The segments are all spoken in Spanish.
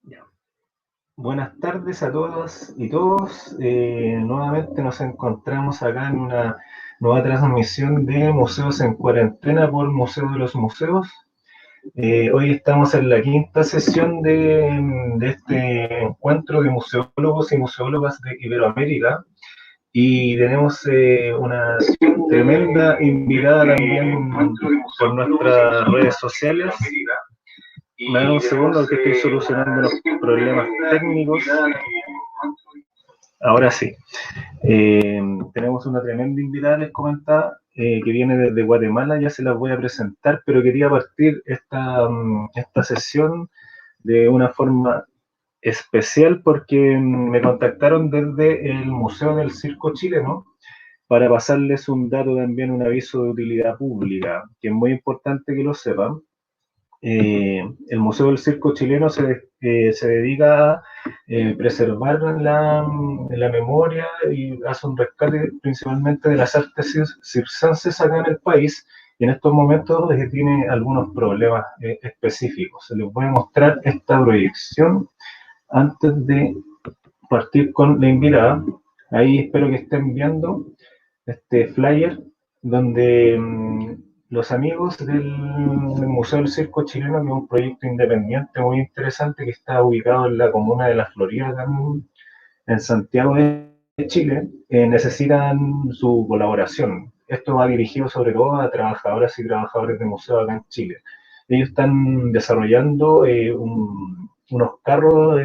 Ya. Buenas tardes a todas y todos. Nuevamente nos encontramos acá en una nueva transmisión de Museos en Cuarentena por Museo de los Museos. Hoy estamos en la quinta sesión de este encuentro de museólogos y museólogas de Iberoamérica y tenemos una tremenda invitada también por nuestras redes sociales. Me da un segundo que estoy solucionando los problemas técnicos. Ahora sí. Tenemos una tremenda invitada, les comentaba, que viene desde Guatemala, ya se las voy a presentar, pero quería partir esta sesión de una forma especial porque me contactaron desde el Museo del Circo Chileno para pasarles un dato también, un aviso de utilidad pública, que es muy importante que lo sepan. El Museo del Circo Chileno se dedica a preservar la memoria y hace un rescate principalmente de las artes circenses acá en el país, y en estos momentos tiene algunos problemas específicos. Les voy a mostrar esta proyección antes de partir con la invitada. Ahí espero que estén viendo este flyer donde los amigos del Museo del Circo Chileno, que es un proyecto independiente muy interesante que está ubicado en la comuna de La Florida, acá en Santiago de Chile, necesitan su colaboración. Esto va dirigido sobre todo a trabajadoras y trabajadores de museos acá en Chile. Ellos están desarrollando unos carros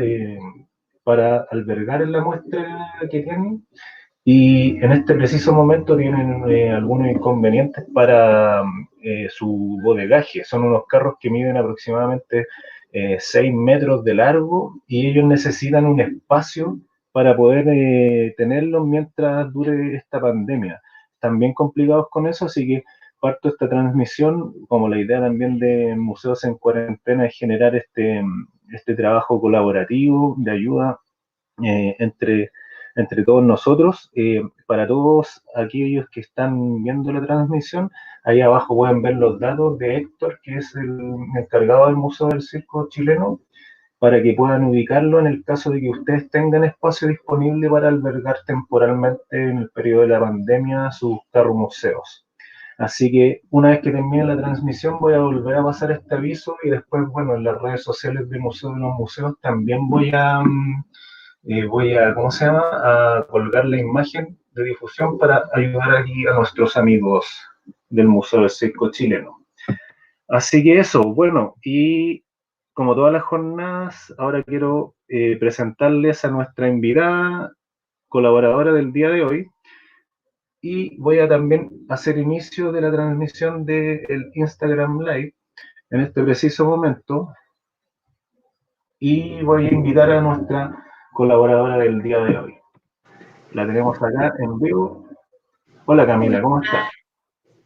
para albergar en la muestra que tienen, y en este preciso momento tienen algunos inconvenientes para su bodegaje. Son unos carros que miden aproximadamente 6 metros de largo y ellos necesitan un espacio para poder tenerlos mientras dure esta pandemia. Están bien complicados con eso, así que parto esta transmisión, como la idea también de Museos en Cuarentena es generar este trabajo colaborativo de ayuda eh, entre, entre todos nosotros. Para todos aquellos que están viendo la transmisión, ahí abajo pueden ver los datos de Héctor, que es el encargado del Museo del Circo Chileno, para que puedan ubicarlo en el caso de que ustedes tengan espacio disponible para albergar temporalmente en el periodo de la pandemia sus carromuseos. Así que una vez que termine la transmisión voy a volver a pasar este aviso y después, bueno, en las redes sociales del Museo de los Museos también ¿cómo se llama?, a colgar la imagen de difusión para ayudar aquí a nuestros amigos del Museo del Circo Chileno. Así que eso, bueno, y como todas las jornadas, ahora quiero presentarles a nuestra invitada colaboradora del día de hoy, y voy a también hacer inicio de la transmisión del Instagram Live en este preciso momento, y voy a invitar a nuestra colaboradora del día de hoy. La tenemos acá en vivo. Hola Camila, ¿cómo estás?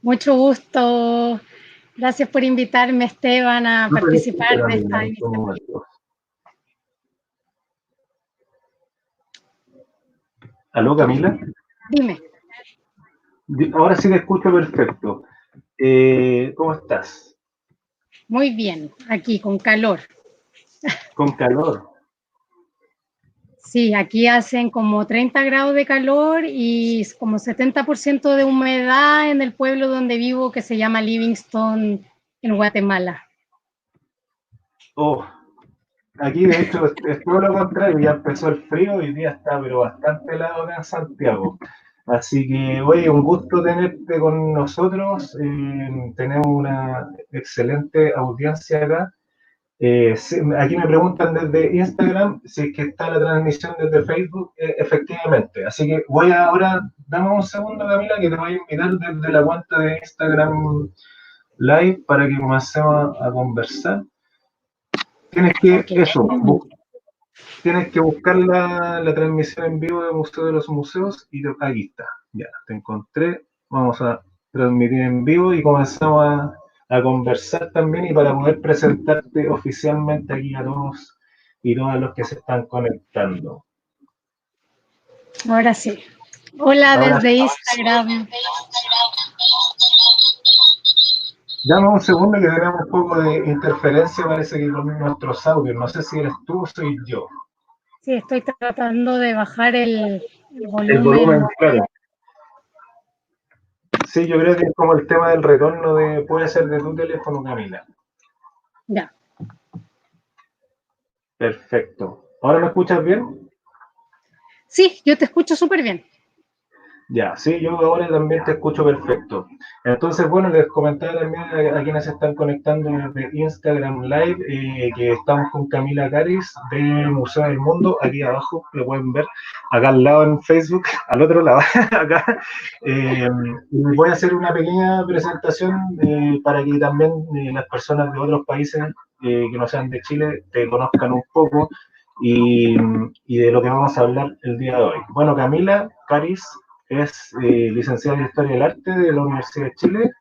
Mucho gusto. Gracias por invitarme, Esteban, a No te escucho, participar de Camila, esta en estos iniciativa. momentos. ¿Aló, Camila? Dime. Ahora sí te escucho perfecto. ¿Cómo estás? Muy bien, aquí con calor. Con calor. Sí, aquí hacen como 30 grados de calor y como 70% de humedad en el pueblo donde vivo, que se llama Livingston, en Guatemala. Oh, aquí de hecho es todo lo contrario, ya empezó el frío, hoy día está pero bastante helado acá en Santiago. Así que, oye, un gusto tenerte con nosotros. Tenemos una excelente audiencia acá. Sí, aquí me preguntan desde Instagram si es que está la transmisión desde Facebook, efectivamente. Así que voy a ahora, dame un segundo, Camila, que te voy a invitar desde la cuenta de Instagram Live para que comencemos a conversar. Tienes que, Ok. eso, tienes que buscar la transmisión en vivo de Museo de los Museos y aquí está. Ya, te encontré. Vamos a transmitir en vivo y comenzamos a conversar también, y para poder presentarte oficialmente aquí a todos y todas los que se están conectando. Ahora sí. Hola Ahora, desde Instagram. Dame un segundo que tenemos un poco de interferencia, parece que con nuestros audios. No sé si eres tú o soy yo. Sí, estoy tratando de bajar el El volumen. volumen, claro. Sí, yo creo que es como el tema del retorno de, puede ser de tu teléfono, Camila. Ya. Perfecto. ¿Ahora me escuchas bien? Sí, yo te escucho súper bien. Ya, sí, yo ahora también te escucho perfecto. Entonces, bueno, les comentaba también a quienes se están conectando desde Instagram Live que estamos con Camila Caris del Museo del Mundo, aquí abajo, lo pueden ver, acá al lado en Facebook, al otro lado, acá. Y voy a hacer una pequeña presentación para que también las personas de otros países que no sean de Chile te conozcan un poco y de lo que vamos a hablar el día de hoy. Bueno, Camila Caris es licenciada en Historia del Arte de la Universidad de Chile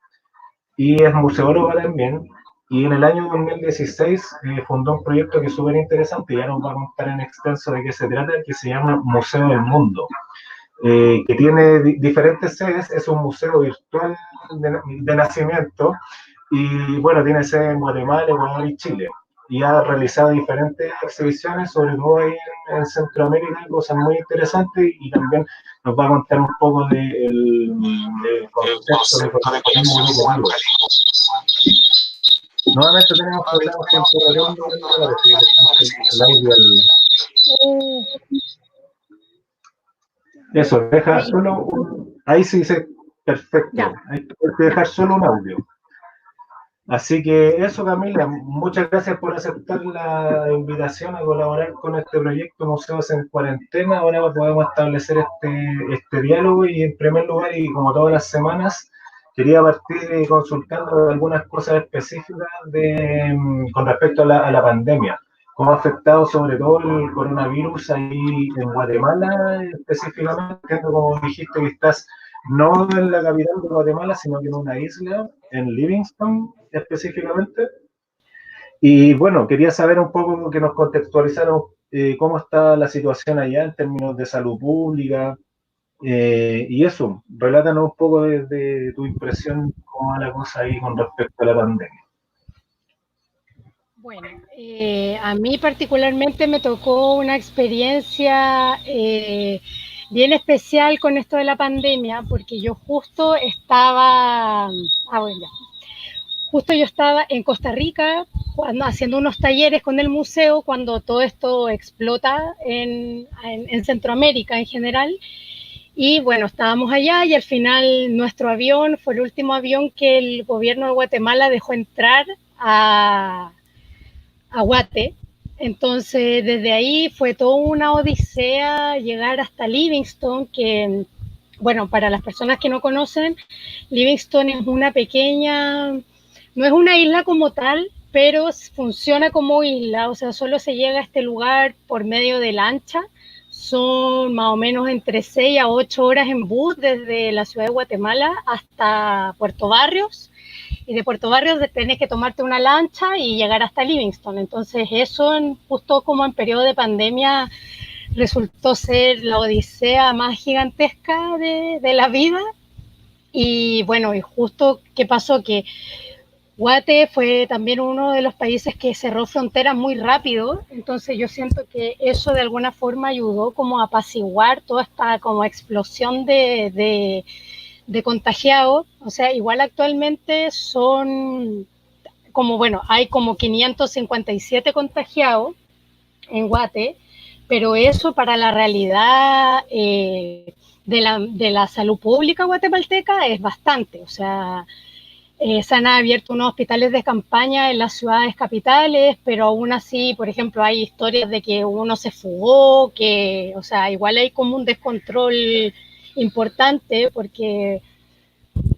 y es museóloga también. Y en el año 2016 fundó un proyecto que es súper interesante, ya nos va a contar en extenso de qué se trata, que se llama Museo del Mundo, que tiene diferentes sedes, es un museo virtual de nacimiento y bueno, tiene sede en Guatemala, Ecuador y Chile. Y ha realizado diferentes exhibiciones, sobre todo ahí en Centroamérica, cosas muy interesantes y también nos va a contar un poco del concepto de coleccionismo educativo. Nuevamente tenemos problemas con tu retorno, parece que el audio. Uh, Eso, deja ahí, solo ahí sí dice perfecto, ya, hay que ya. dejar solo un audio. Así que eso, Camila, muchas gracias por aceptar la invitación a colaborar con este proyecto Museos en Cuarentena. Ahora podemos establecer este diálogo y en primer lugar, y como todas las semanas, quería partir consultando algunas cosas específicas con respecto a la pandemia. ¿Cómo ha afectado sobre todo el coronavirus ahí en Guatemala específicamente? Entiendo, como dijiste, que estás no en la capital de Guatemala, sino que en una isla, en Livingston específicamente. Y bueno, quería saber un poco que nos contextualizaron cómo está la situación allá en términos de salud pública y eso, relátanos un poco de tu impresión, cómo va la cosa ahí con respecto a la pandemia. Bueno, a mí particularmente me tocó una experiencia bien especial con esto de la pandemia, porque yo justo estaba, bueno, ya, justo yo estaba en Costa Rica haciendo unos talleres con el museo cuando todo esto explota en Centroamérica en general. Y bueno, estábamos allá y al final nuestro avión fue el último avión que el gobierno de Guatemala dejó entrar a Guate. Entonces, desde ahí fue toda una odisea llegar hasta Livingston, que, bueno, para las personas que no conocen, Livingston es una pequeña, no es una isla como tal, pero funciona como isla, o sea, solo se llega a este lugar por medio de lancha. Son más o menos entre 6 a 8 horas en bus desde la ciudad de Guatemala hasta Puerto Barrios, y de Puerto Barrios tenés que tomarte una lancha y llegar hasta Livingston. Entonces eso justo como en periodo de pandemia resultó ser la odisea más gigantesca de la vida. Y bueno, y justo qué pasó que Guate fue también uno de los países que cerró fronteras muy rápido, entonces yo siento que eso de alguna forma ayudó como a apaciguar toda esta como explosión de contagiados. O sea, igual actualmente son como, bueno, hay como 557 contagiados en Guate, pero eso para la realidad de la salud pública guatemalteca es bastante. O sea, se han abierto unos hospitales de campaña en las ciudades capitales, pero aún así, por ejemplo, hay historias de que uno se fugó, que, o sea, igual hay como un descontrol importante porque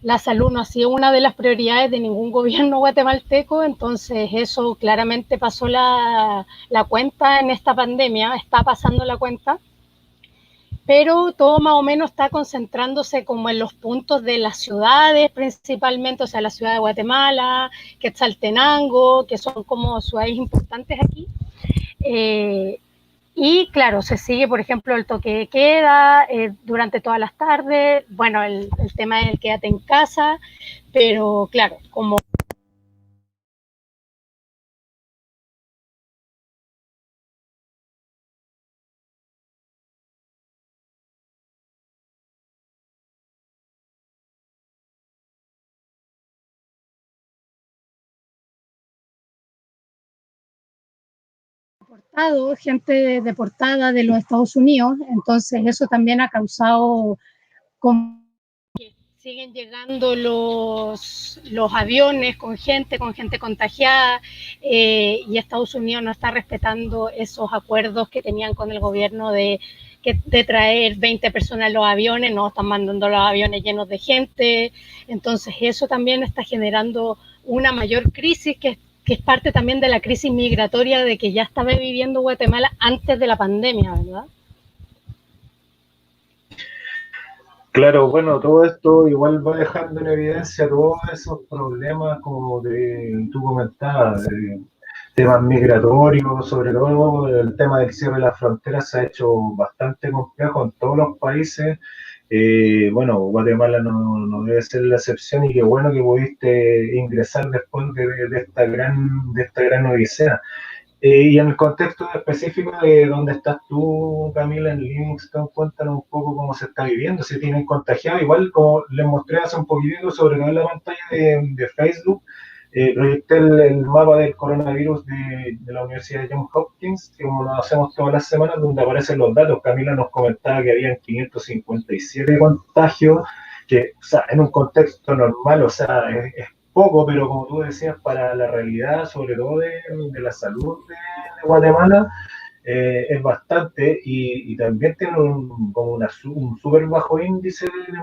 la salud no ha sido una de las prioridades de ningún gobierno guatemalteco, entonces eso claramente pasó la cuenta en esta pandemia, está pasando la cuenta, pero todo más o menos está concentrándose como en los puntos de las ciudades principalmente, o sea, la ciudad de Guatemala, Quetzaltenango, que son como ciudades importantes aquí. Eh, y claro, se sigue, por ejemplo, el toque de queda durante todas las tardes, bueno, el tema del quédate en casa, pero claro, como gente deportada de los Estados Unidos, entonces eso también ha causado como que siguen llegando los aviones con gente contagiada, y Estados Unidos no está respetando esos acuerdos que tenían con el gobierno de traer 20 personas en los aviones, no están mandando los aviones llenos de gente, entonces eso también está generando una mayor crisis que es parte también de la crisis migratoria de que ya estaba viviendo Guatemala antes de la pandemia, ¿verdad? Claro, bueno, todo esto igual va dejando en evidencia todos esos problemas, como tú comentabas, temas migratorios, sobre todo el tema del cierre de las fronteras se ha hecho bastante complejo en todos los países. Bueno, Guatemala no debe ser la excepción y qué bueno que pudiste ingresar después de esta gran odisea. Y en el contexto específico de dónde estás tú, Camila, en Livingston, cuéntanos un poco cómo se está viviendo, si tienen contagiado, igual como les mostré hace un poquitito sobre todo en la pantalla de Facebook, proyecté el mapa del coronavirus de la Universidad de Johns Hopkins, que como lo hacemos todas las semanas, donde aparecen los datos. Camila nos comentaba que habían 557 contagios, que, o sea, en un contexto normal, o sea, es poco, pero como tú decías, para la realidad, sobre todo de la salud de Guatemala, es bastante y también tiene un súper bajo índice de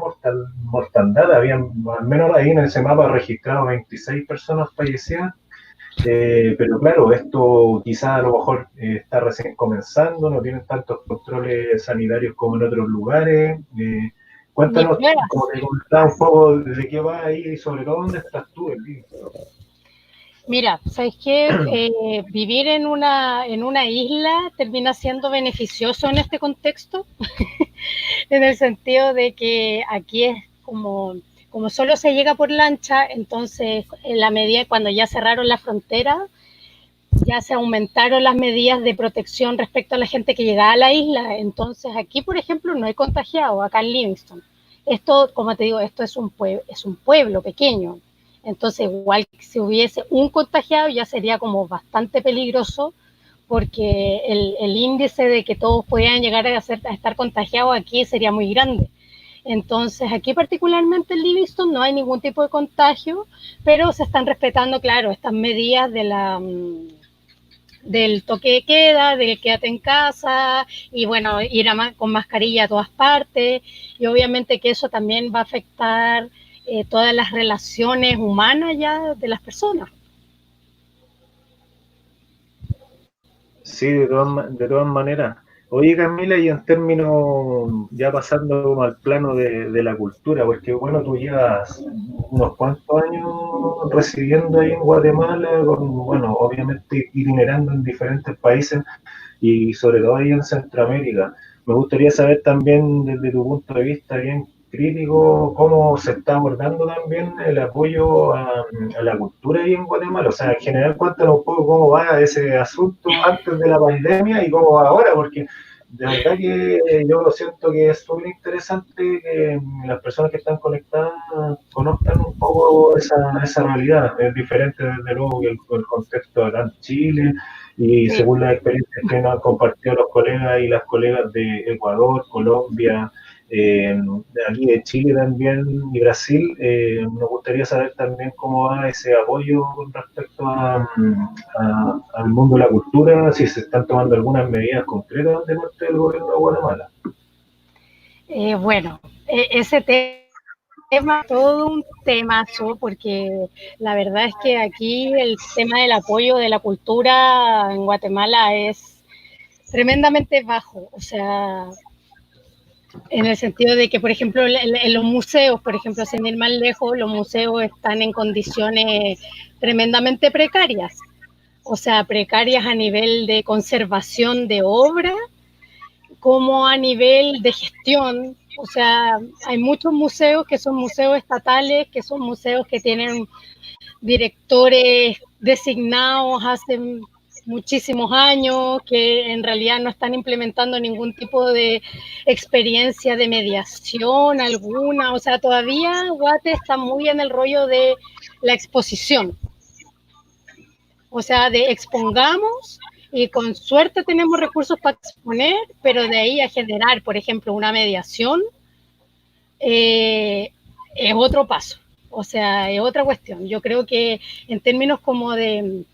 mortandad. Habían, al menos ahí en ese mapa, registrado 26 personas fallecidas. Pero claro, esto quizás a lo mejor está recién comenzando, no tienen tantos controles sanitarios como en otros lugares. Cuéntanos, como te comentaba, un poco de qué va ahí y sobre todo dónde estás tú, Elvira. Mira, ¿sabes qué? Vivir en una isla termina siendo beneficioso en este contexto, en el sentido de que aquí es como solo se llega por lancha, entonces en la medida cuando ya cerraron la frontera, ya se aumentaron las medidas de protección respecto a la gente que llegaba a la isla. Entonces aquí, por ejemplo, no hay contagiados, acá en Livingston. Esto, como te digo, esto es un pueblo pequeño. Entonces, igual si hubiese un contagiado ya sería como bastante peligroso, porque el índice de que todos puedan llegar a estar contagiados aquí sería muy grande. Entonces, aquí particularmente en Livingston no hay ningún tipo de contagio, pero se están respetando, claro, estas medidas del toque de queda, del quédate en casa, y bueno, ir con mascarilla a todas partes, y obviamente que eso también va a afectar todas las relaciones humanas ya de las personas. Sí, de todas maneras. Oye, Camila, y en términos, ya pasando como al plano de la cultura, porque bueno, tú llevas unos cuantos años residiendo ahí en Guatemala, bueno, obviamente itinerando en diferentes países y sobre todo ahí en Centroamérica. Me gustaría saber también desde tu punto de vista bien crítico cómo se está abordando también el apoyo a la cultura ahí en Guatemala. O sea, en general, cuéntanos un poco cómo va ese asunto antes de la pandemia y cómo va ahora, porque de verdad que yo siento que es súper interesante que las personas que están conectadas conozcan un poco esa realidad. Es diferente, desde luego, que el contexto acá en Chile y Sí. según las experiencias que nos han compartido los colegas y las colegas de Ecuador, Colombia, de aquí de Chile también y Brasil, nos gustaría saber también cómo va ese apoyo con respecto al mundo de la cultura, si se están tomando algunas medidas concretas de parte del gobierno de Guatemala. Bueno, ese tema es todo un temazo, porque la verdad es que aquí el tema del apoyo de la cultura en Guatemala es tremendamente bajo. O sea, en el sentido de que, por ejemplo, en los museos, por ejemplo, sin ir más lejos, los museos están en condiciones tremendamente precarias. O sea, precarias a nivel de conservación de obra, como a nivel de gestión. O sea, hay muchos museos que son museos estatales, que son museos que tienen directores designados hace muchísimos años, que en realidad no están implementando ningún tipo de experiencia de mediación alguna. O sea, todavía Guate está muy en el rollo de la exposición. O sea, de expongamos y con suerte tenemos recursos para exponer, pero de ahí a generar, por ejemplo, una mediación, es otro paso, o sea, es otra cuestión. Yo creo que en términos como de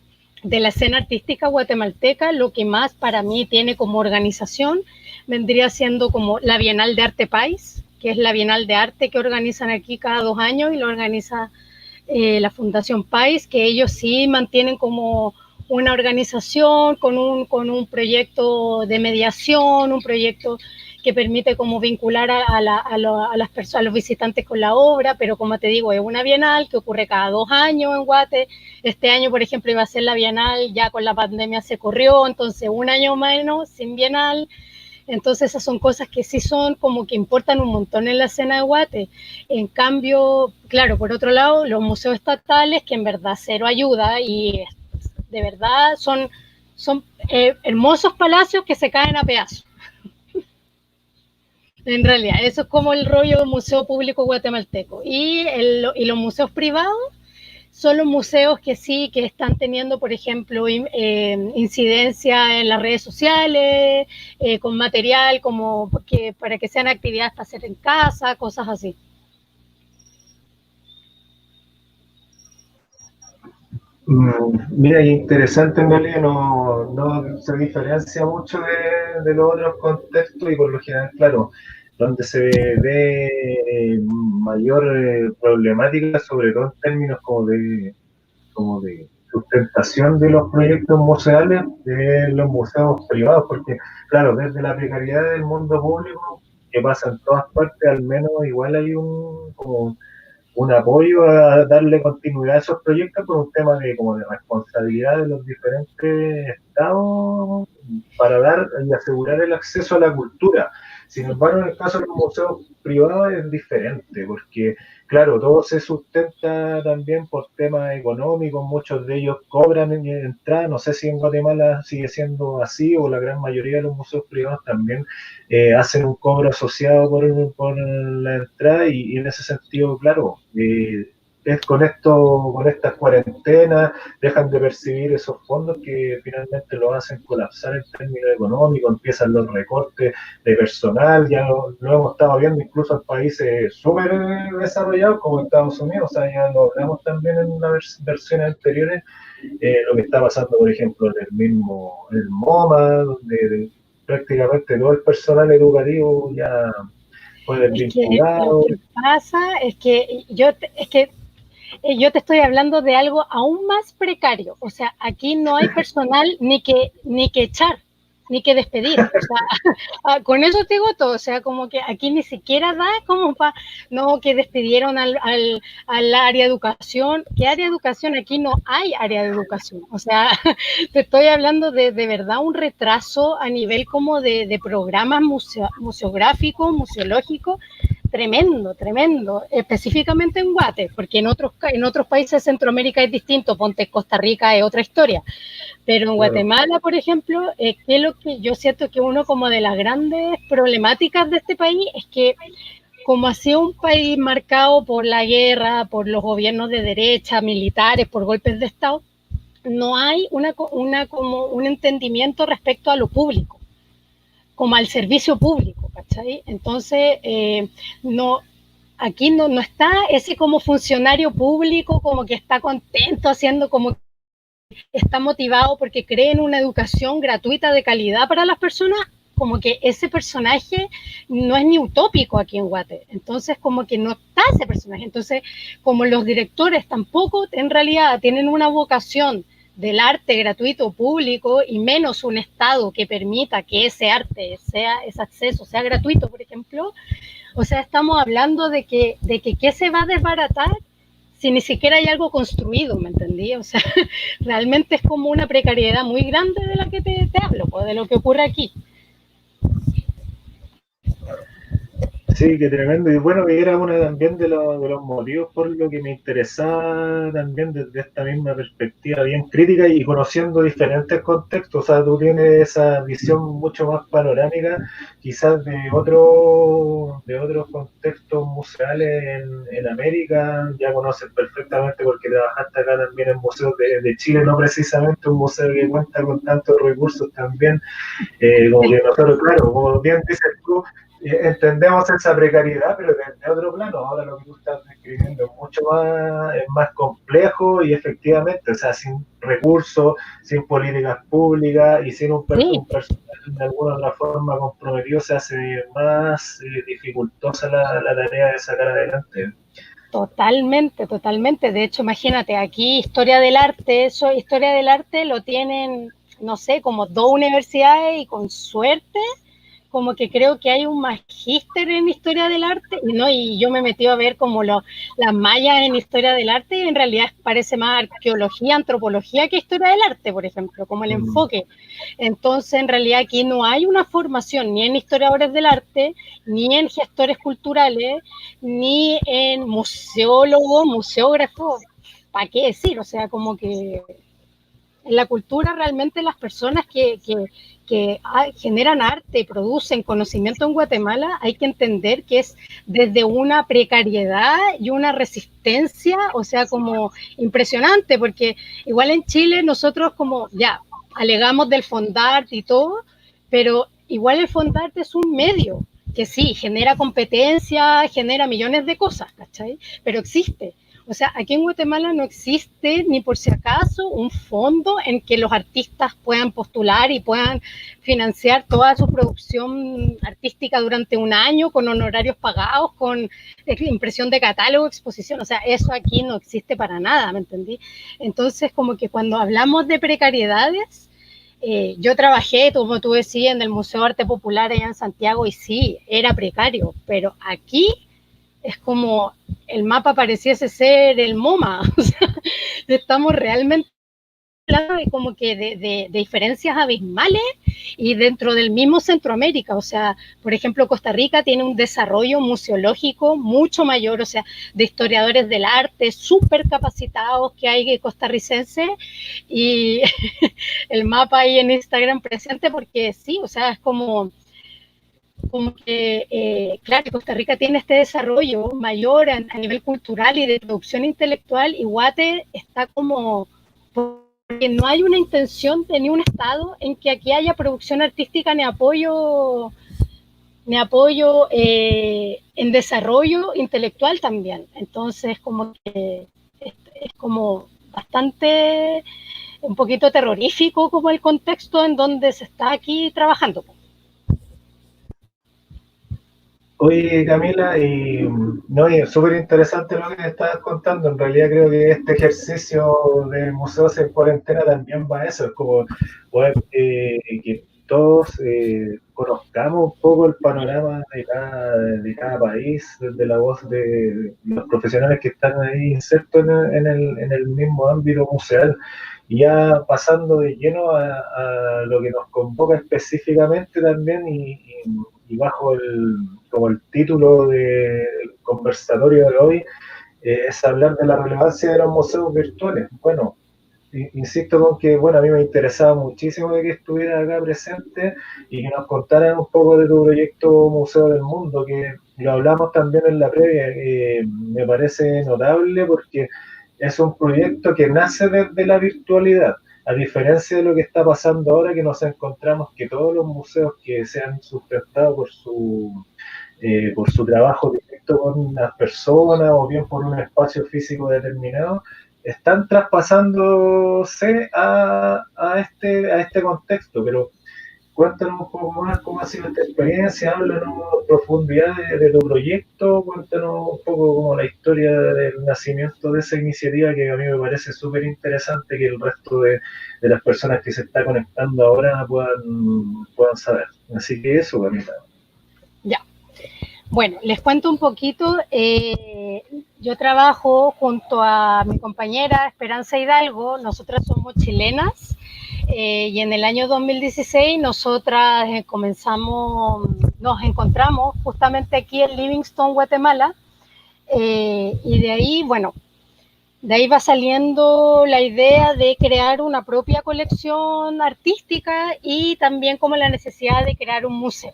la escena artística guatemalteca, lo que más para mí tiene como organización vendría siendo como la Bienal de Arte País, que es la Bienal de Arte que organizan aquí cada 2 años y lo organiza la Fundación País, que ellos sí mantienen como una organización con un proyecto de mediación, un proyecto que permite como vincular las personas, a los visitantes con la obra, pero como te digo, es una bienal que ocurre cada 2 años en Guate. Este año, por ejemplo, iba a ser la bienal, ya con la pandemia se corrió, entonces 1 año menos sin bienal. Entonces esas son cosas que sí son como que importan un montón en la escena de Guate. En cambio, claro, por otro lado, los museos estatales, que en verdad cero ayuda y de verdad son hermosos palacios que se caen a pedazos. En realidad, eso es como el rollo del museo público guatemalteco. Y los museos privados son los museos que sí, que están teniendo, por ejemplo, incidencia en las redes sociales, con material como para que sean actividades para hacer en casa, cosas así. Mira, interesante en realidad, no se diferencia mucho de los otros contextos y por lo general, claro, donde se ve mayor problemática, sobre todo en términos como de sustentación de los proyectos museales de los museos privados, porque claro, desde la precariedad del mundo público, que pasa en todas partes, al menos igual hay como un apoyo a darle continuidad a esos proyectos por un tema como de responsabilidad de los diferentes estados para dar y asegurar el acceso a la cultura. Sin embargo, en el caso de los museos privados es diferente, porque, claro, todo se sustenta también por temas económicos, muchos de ellos cobran en entrada, no sé si en Guatemala sigue siendo así o la gran mayoría de los museos privados también hacen un cobro asociado por la entrada y en ese sentido, claro, es con estas cuarentenas dejan de percibir esos fondos que finalmente lo hacen colapsar en términos económicos, empiezan los recortes de personal, ya lo hemos estado viendo incluso en países súper desarrollados como Estados Unidos, o sea, ya lo hablamos también en una versiones anteriores, lo que está pasando, por ejemplo, en el MoMA, donde prácticamente todo el personal educativo ya fue Es que lo desvinculado. que pasa es que yo te estoy hablando de algo aún más precario. O sea, aquí no hay personal ni que echar, ni que despedir. O sea, con eso te digo todo. O sea, como que aquí ni siquiera da como para, no, que despidieron al área de educación. ¿Qué área de educación? Aquí no hay área de educación. O sea, te estoy hablando de verdad un retraso a nivel como de programas museográficos, museológicos, tremendo, tremendo, específicamente en Guate, porque en otros países de Centroamérica es distinto, ponte Costa Rica es otra historia, pero en Claro. Guatemala, por ejemplo, que es lo que yo siento que uno como de las grandes problemáticas de este país es que como ha sido un país marcado por la guerra, por los gobiernos de derecha, militares, por golpes de Estado, no hay como un entendimiento respecto a lo público, como al servicio público, ¿cachai? Entonces, no, aquí no está ese como funcionario público como que está contento haciendo como está motivado porque cree en una educación gratuita de calidad para las personas, como que ese personaje no es ni utópico aquí en Guate. Entonces, como que no está ese personaje. Entonces, como los directores tampoco en realidad tienen una vocación del arte gratuito público y menos un Estado que permita que ese arte ese acceso sea gratuito, por ejemplo, o sea, estamos hablando de que ¿qué se va a desbaratar si ni siquiera hay algo construido, ¿me entendí? O sea, realmente es como una precariedad muy grande de la que te hablo, pues, de lo que ocurre aquí. Sí, qué tremendo. Y bueno, era uno también de los motivos por lo que me interesaba también desde esta misma perspectiva bien crítica y conociendo diferentes contextos. O sea, tú tienes esa visión mucho más panorámica, quizás de otros contextos museales en América. Ya conoces perfectamente porque trabajaste acá también en museos de Chile, no precisamente un museo que cuenta con tantos recursos también como que nosotros, claro, como bien dices tú, entendemos esa precariedad, pero desde otro plano. Ahora lo que tú estás describiendo es mucho más, es más complejo y efectivamente, o sea, sin recursos, sin políticas públicas y sin Sí, un personal de alguna otra forma comprometido, se hace más dificultosa la tarea de sacar adelante. totalmente, totalmente. De hecho, imagínate, aquí historia del arte, eso, historia del arte lo tienen, no sé, como dos universidades y con suerte como que creo que hay un magíster en historia del arte y no, y yo me metí a ver como las mallas en historia del arte y en realidad parece más arqueología, antropología que historia del arte, por ejemplo, como el Mm. enfoque. Entonces, en realidad aquí no hay una formación ni en historiadores del arte, ni en gestores culturales, ni en museólogos, museógrafos. ¿Para qué decir? O sea, como que en la cultura realmente las personas que generan arte, producen conocimiento en Guatemala, hay que entender que es desde una precariedad y una resistencia, o sea, como impresionante, porque igual en Chile nosotros como ya alegamos del Fondart y todo, pero igual el Fondart es un medio que sí, genera competencia, genera millones de cosas, ¿cachai? Pero existe. O sea, aquí en Guatemala no existe ni por si acaso un fondo en que los artistas puedan postular y puedan financiar toda su producción artística durante un año con honorarios pagados, con impresión de catálogo, exposición. O sea, eso aquí no existe para nada, ¿me entendí? Entonces, como que cuando hablamos de precariedades, yo trabajé, como tú decías, en el Museo de Arte Popular allá en Santiago y sí, era precario, pero aquí es como el mapa pareciese ser el MoMA, o sea, estamos realmente hablando de como que de diferencias abismales y dentro del mismo Centroamérica, o sea, por ejemplo, Costa Rica tiene un desarrollo museológico mucho mayor, o sea, de historiadores del arte súper capacitados que hay costarricenses y el mapa ahí en Instagram presente porque sí, o sea, es como que, claro, Costa Rica tiene este desarrollo mayor a nivel cultural y de producción intelectual, y Guate está como, porque no hay una intención de ni un Estado en que aquí haya producción artística ni apoyo en desarrollo intelectual también. Entonces, como que es como bastante, un poquito terrorífico como el contexto en donde se está aquí trabajando. Oye, Camila, y no, y es súper interesante lo que me estabas contando. En realidad creo que este ejercicio de museos en cuarentena también va a eso, es como poder que todos conozcamos un poco el panorama de cada país, desde la voz de los profesionales que están ahí insertos en el mismo ámbito museal. Y ya pasando de lleno a lo que nos convoca específicamente también y bajo como el título del conversatorio de hoy, es hablar de la relevancia de los museos virtuales. Bueno, insisto con que, bueno, a mí me interesaba muchísimo de que estuviera acá presente y que nos contaran un poco de tu proyecto Museo del Mundo, que lo hablamos también en la previa, me parece notable porque es un proyecto que nace desde la virtualidad, a diferencia de lo que está pasando ahora, que nos encontramos que todos los museos que se han sustentado por su trabajo directo con las personas o bien por un espacio físico determinado, están traspasándose a este contexto, pero cuéntanos un poco más cómo ha sido esta experiencia, háblanos en profundidad de tu proyecto, cuéntanos un poco como la historia del nacimiento de esa iniciativa que a mí me parece súper interesante que el resto de las personas que se están conectando ahora puedan saber. Así que eso, Camila. Ya. Bueno, les cuento un poquito. Yo trabajo junto a mi compañera Esperanza Hidalgo. Nosotras somos chilenas y en el año 2016 nosotras comenzamos nos encontramos justamente aquí en Livingston, Guatemala, y de ahí, bueno, de ahí va saliendo la idea de crear una propia colección artística y también como la necesidad de crear un museo.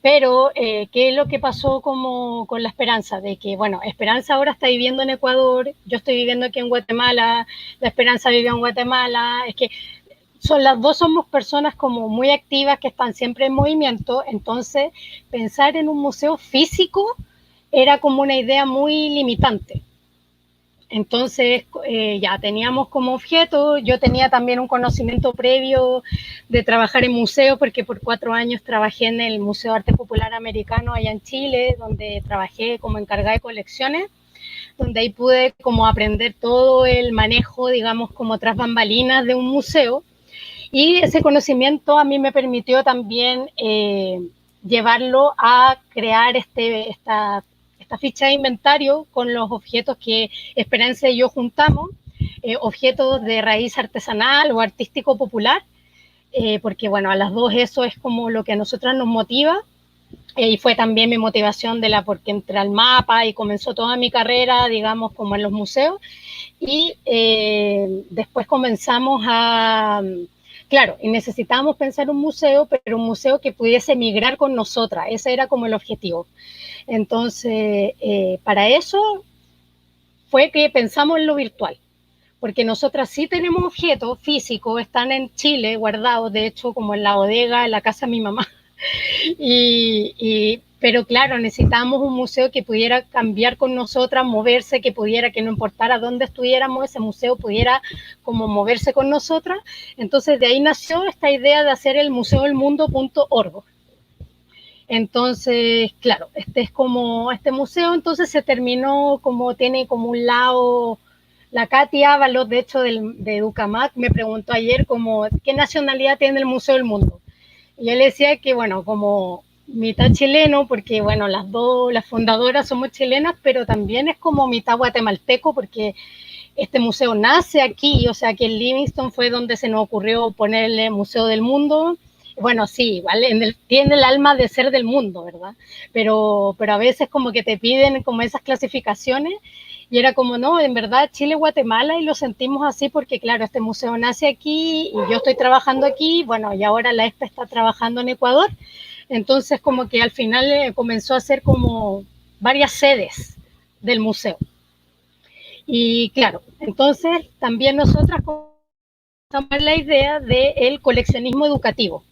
Pero, ¿qué es lo que pasó como con la Esperanza? De que, bueno, Esperanza ahora está viviendo en Ecuador, yo estoy viviendo aquí en Guatemala, la Esperanza vivió en Guatemala, es que las dos somos personas como muy activas que están siempre en movimiento, entonces pensar en un museo físico era como una idea muy limitante. Entonces, ya teníamos como objeto, yo tenía también un conocimiento previo de trabajar en museos, porque por 4 años trabajé en el Museo de Arte Popular Americano allá en Chile, donde trabajé como encargada de colecciones, donde ahí pude como aprender todo el manejo, digamos, como tras bambalinas de un museo. Y ese conocimiento a mí me permitió también llevarlo a crear esta ficha de inventario con los objetos que Esperanza y yo juntamos, objetos de raíz artesanal o artístico popular, porque bueno, a las dos eso es como lo que a nosotras nos motiva, y fue también mi motivación porque entré al mapa y comenzó toda mi carrera, digamos, como en los museos, y después comenzamos claro, y necesitábamos pensar un museo, pero un museo que pudiese migrar con nosotras, ese era como el objetivo. Entonces, para eso fue que pensamos en lo virtual, porque nosotras sí tenemos objetos físicos, están en Chile guardados, de hecho, como en la bodega, en la casa de mi mamá. Pero claro, necesitábamos un museo que pudiera cambiar con nosotras, moverse, que no importara dónde estuviéramos, ese museo pudiera como moverse con nosotras. Entonces de ahí nació esta idea de hacer el museodelmundo.org. Entonces, claro, este es como este museo, entonces se terminó como tiene como un lado. La Katy Ábalos, de hecho, de Educamac, me preguntó ayer como, ¿qué nacionalidad tiene el Museo del Mundo? Y yo le decía que, bueno, como mitad chileno, porque, bueno, las fundadoras somos chilenas, pero también es como mitad guatemalteco, porque este museo nace aquí, o sea, que en Livingston fue donde se nos ocurrió ponerle Museo del Mundo. Bueno, sí, ¿vale? Tiene el alma de ser del mundo, ¿verdad? Pero a veces como que te piden como esas clasificaciones y era como, no, en verdad Chile-Guatemala y lo sentimos así porque, claro, este museo nace aquí y yo estoy trabajando aquí, bueno, y ahora la ESPE está trabajando en Ecuador, entonces como que al final comenzó a ser como varias sedes del museo. Y claro, entonces también nosotras tomar la idea del coleccionismo educativo,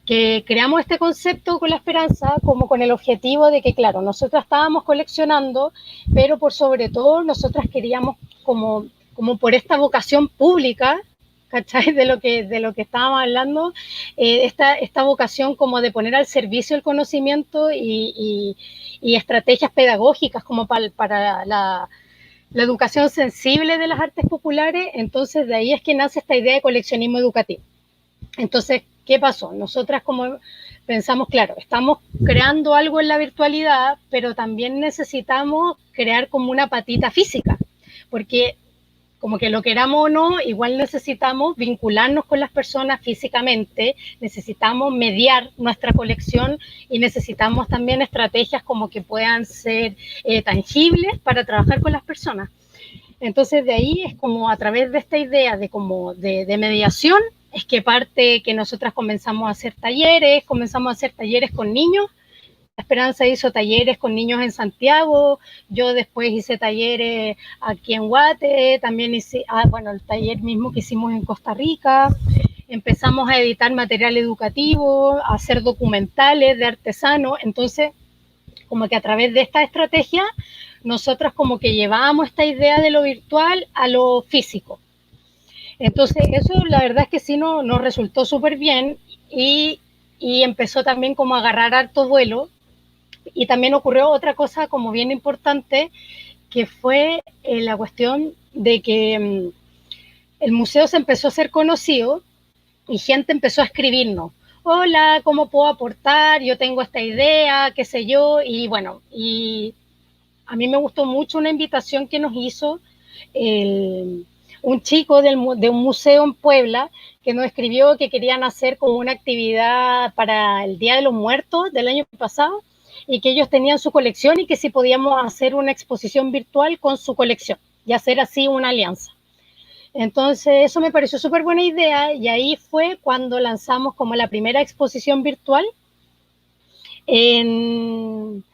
que creamos este concepto con la Esperanza como con el objetivo de que, claro, nosotras estábamos coleccionando, pero por sobre todo nosotras queríamos como por esta vocación pública, ¿cachai? De lo que estábamos hablando, esta vocación como de poner al servicio el conocimiento y estrategias pedagógicas como para la educación sensible de las artes populares, entonces de ahí es que nace esta idea de coleccionismo educativo. Entonces, ¿qué pasó? Nosotras como pensamos, claro, estamos creando algo en la virtualidad, pero también necesitamos crear como una patita física, porque como que lo queramos o no, igual necesitamos vincularnos con las personas físicamente, necesitamos mediar nuestra colección y necesitamos también estrategias como que puedan ser tangibles para trabajar con las personas. Entonces de ahí es como a través de esta idea de mediación, es que parte que nosotras comenzamos a hacer talleres con niños. La Esperanza hizo talleres con niños en Santiago, yo después hice talleres aquí en Guate, también hice, bueno, el taller mismo que hicimos en Costa Rica. Empezamos a editar material educativo, a hacer documentales de artesanos, entonces como que a través de esta estrategia nosotras como que llevábamos esta idea de lo virtual a lo físico. Entonces eso la verdad es que sí nos resultó súper bien y empezó también como a agarrar harto vuelo. Y también ocurrió otra cosa como bien importante, que fue la cuestión de que el museo se empezó a ser conocido y gente empezó a escribirnos. Hola, ¿cómo puedo aportar? Yo tengo esta idea, qué sé yo. Y bueno, y a mí me gustó mucho una invitación que nos hizo un chico de un museo en Puebla que nos escribió que querían hacer como una actividad para el Día de los Muertos del año pasado y que ellos tenían su colección y que si podíamos hacer una exposición virtual con su colección y hacer así una alianza. Entonces eso me pareció súper buena idea y ahí fue cuando lanzamos como la primera exposición virtual en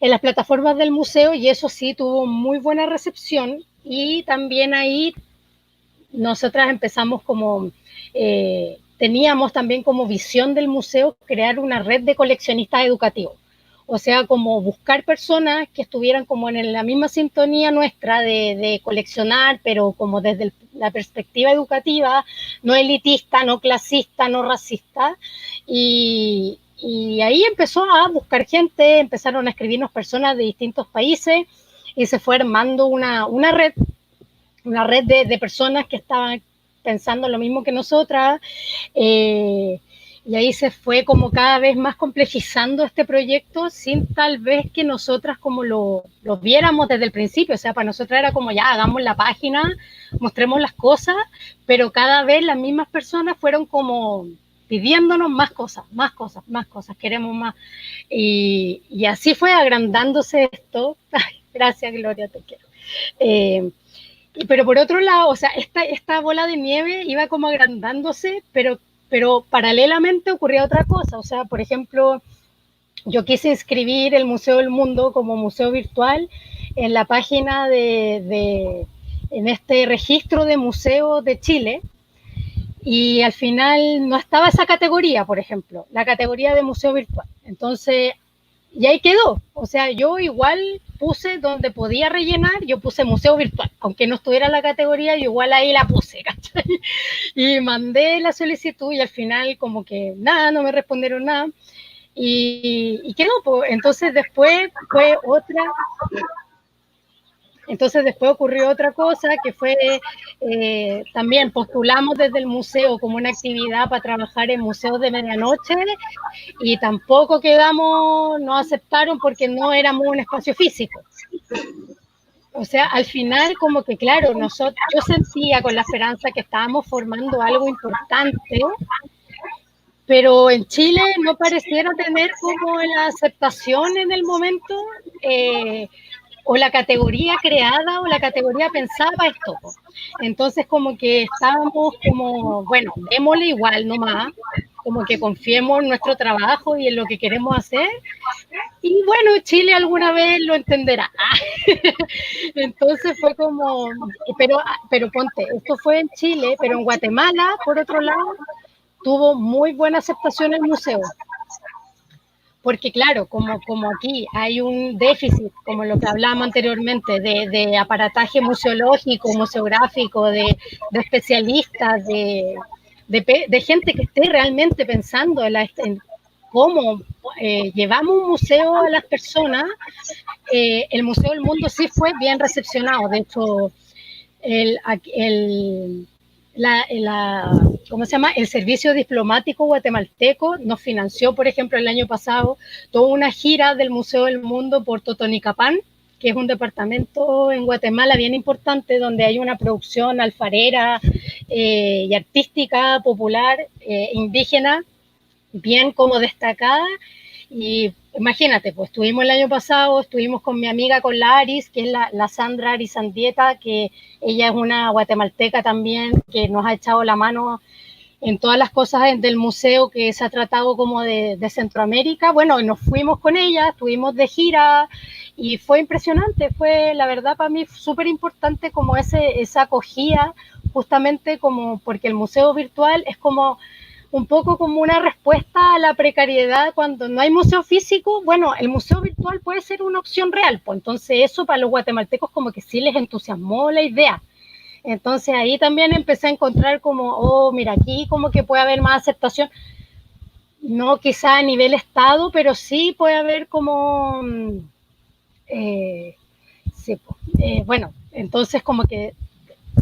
las plataformas del museo y eso sí tuvo muy buena recepción y también ahí nosotras empezamos como, teníamos también como visión del museo crear una red de coleccionistas educativos. O sea, como buscar personas que estuvieran como en la misma sintonía nuestra de coleccionar, pero como desde la perspectiva educativa, no elitista, no clasista, no racista. Y ahí empezó a buscar gente, empezaron a escribirnos personas de distintos países y se fue armando una red de personas que estaban pensando lo mismo que nosotras. Y ahí se fue como cada vez más complejizando este proyecto sin tal vez que nosotras como lo viéramos desde el principio. O sea, para nosotras era como ya, hagamos la página, mostremos las cosas, pero cada vez las mismas personas fueron como pidiéndonos más cosas, queremos más. Y así fue agrandándose esto. Ay, gracias, Gloria, te quiero. Pero por otro lado, o sea, esta bola de nieve iba como agrandándose, pero paralelamente ocurría otra cosa. O sea, por ejemplo, yo quise inscribir el Museo del Mundo como museo virtual en la página en este registro de museos de Chile, y al final no estaba esa categoría, por ejemplo, la categoría de museo virtual. Entonces, y ahí quedó. O sea, yo igual puse donde podía rellenar, yo puse museo virtual, aunque no estuviera en la categoría, yo igual ahí la puse, ¿cachai? Y mandé la solicitud y al final como que nada, no me respondieron nada. Y quedó, pues. Entonces después ocurrió otra cosa que fue, también postulamos desde el museo como una actividad para trabajar en museos de medianoche y tampoco quedamos, no aceptaron porque no éramos un espacio físico. O sea, al final como que claro, yo sentía con la esperanza que estábamos formando algo importante, pero en Chile no pareciera tener como la aceptación en el momento, o la categoría creada o la categoría pensada para esto. Entonces como que estábamos como, bueno, démosle igual nomás, como que confiemos en nuestro trabajo y en lo que queremos hacer. Y bueno, Chile alguna vez lo entenderá. Entonces fue como, pero ponte, esto fue en Chile, pero en Guatemala, por otro lado, tuvo muy buena aceptación el museo. Porque claro, como aquí hay un déficit, como lo que hablábamos anteriormente, de aparataje museológico, museográfico, de especialistas, de gente que esté realmente pensando en cómo llevamos un museo a las personas, el Museo del Mundo sí fue bien recepcionado. De hecho, ¿cómo se llama? El Servicio Diplomático Guatemalteco nos financió, por ejemplo, el año pasado, toda una gira del Museo del Mundo por Totonicapán, que es un departamento en Guatemala bien importante, donde hay una producción alfarera y artística, popular, indígena, bien como destacada. Y imagínate, pues estuvimos el año pasado, estuvimos con mi amiga, con la Aris, que es la Sandra Arizandieta, que ella es una guatemalteca también, que nos ha echado la mano en todas las cosas del museo que se ha tratado como de Centroamérica. Bueno, nos fuimos con ella, estuvimos de gira y fue impresionante, fue la verdad para mí súper importante como esa acogida, justamente como porque el museo virtual es como un poco como una respuesta a la precariedad cuando no hay museo físico. Bueno, el museo virtual puede ser una opción real, pues entonces eso para los guatemaltecos como que sí les entusiasmó la idea. Entonces ahí también empecé a encontrar como, oh, mira, aquí como que puede haber más aceptación, no quizá a nivel estado, pero sí puede haber como, sí, bueno, entonces como que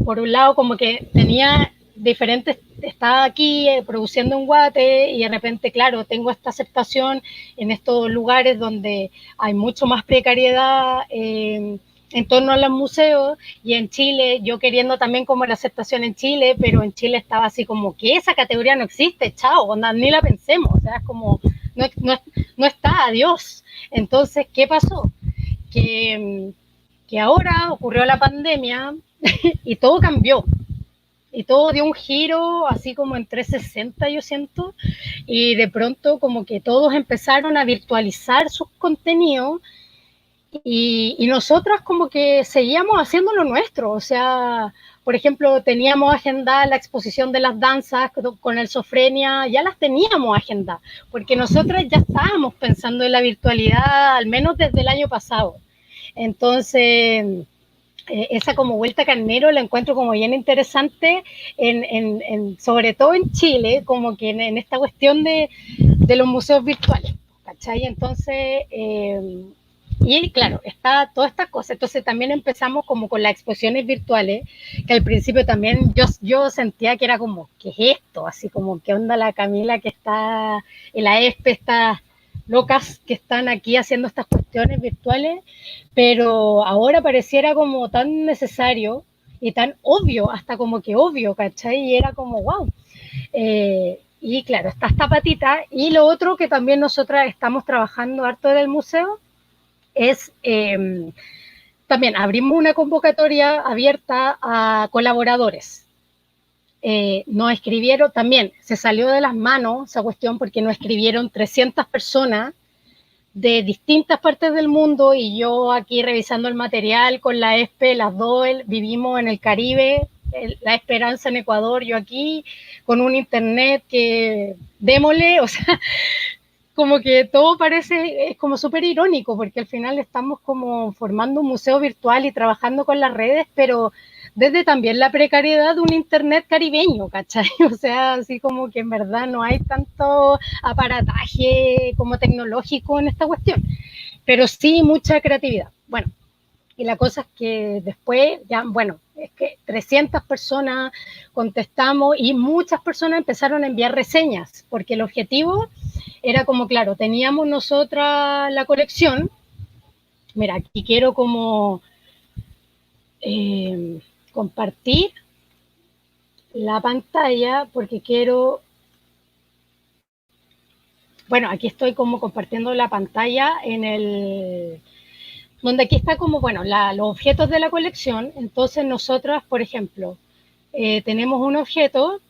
por un lado como que tenía diferentes, estaba aquí produciendo en Guate y de repente, claro, tengo esta aceptación en estos lugares donde hay mucho más precariedad en torno a los museos, y en Chile, yo queriendo también como la aceptación en Chile, pero en Chile estaba así como que esa categoría no existe, chao, ni la pensemos, o sea, es como, no, no, no está, adiós. Entonces, ¿qué pasó? Que ahora ocurrió la pandemia y todo cambió. Y todo dio un giro así como en 360, yo siento, y de pronto como que todos empezaron a virtualizar sus contenidos y nosotras como que seguíamos haciendo lo nuestro, o sea, por ejemplo, teníamos agendada la exposición de las danzas con el Sofrenia, ya las teníamos agendadas, porque nosotras ya estábamos pensando en la virtualidad, al menos desde el año pasado. Entonces, esa como vuelta carnero la encuentro como bien interesante, sobre todo en Chile, como que en esta cuestión de los museos virtuales, ¿cachai? Entonces, y claro, está todas estas cosas. Entonces también empezamos como con las exposiciones virtuales, que al principio también yo sentía que era como, ¿qué es esto? Así como, ¿qué onda la Camila que está en la ESPE, estas locas que están aquí haciendo estas cuestiones virtuales? Pero ahora pareciera como tan necesario y tan obvio, hasta como que obvio, ¿cachai? Y era como, wow. Y claro, está esta patita. Y lo otro que también nosotras estamos trabajando harto del museo es, también abrimos una convocatoria abierta a colaboradores. Nos escribieron, también se salió de las manos esa cuestión porque nos escribieron 300 personas de distintas partes del mundo, y yo aquí revisando el material con la ESPE, las dos vivimos en el Caribe, la Esperanza en Ecuador, yo aquí con un internet que démosle, o sea, como que todo parece, es como súper irónico, porque al final estamos como formando un museo virtual y trabajando con las redes, pero desde también la precariedad de un internet caribeño, ¿cachai? O sea, así como que en verdad no hay tanto aparataje como tecnológico en esta cuestión, pero sí mucha creatividad. Bueno, y la cosa es que después, ya, bueno, es que 300 personas contestamos y muchas personas empezaron a enviar reseñas, porque el objetivo era como, claro, teníamos nosotras la colección. Mira, aquí quiero como compartir la pantalla porque quiero, bueno, aquí estoy como compartiendo la pantalla en el, donde aquí está como, bueno, los objetos de la colección. Entonces nosotras, por ejemplo, tenemos un objeto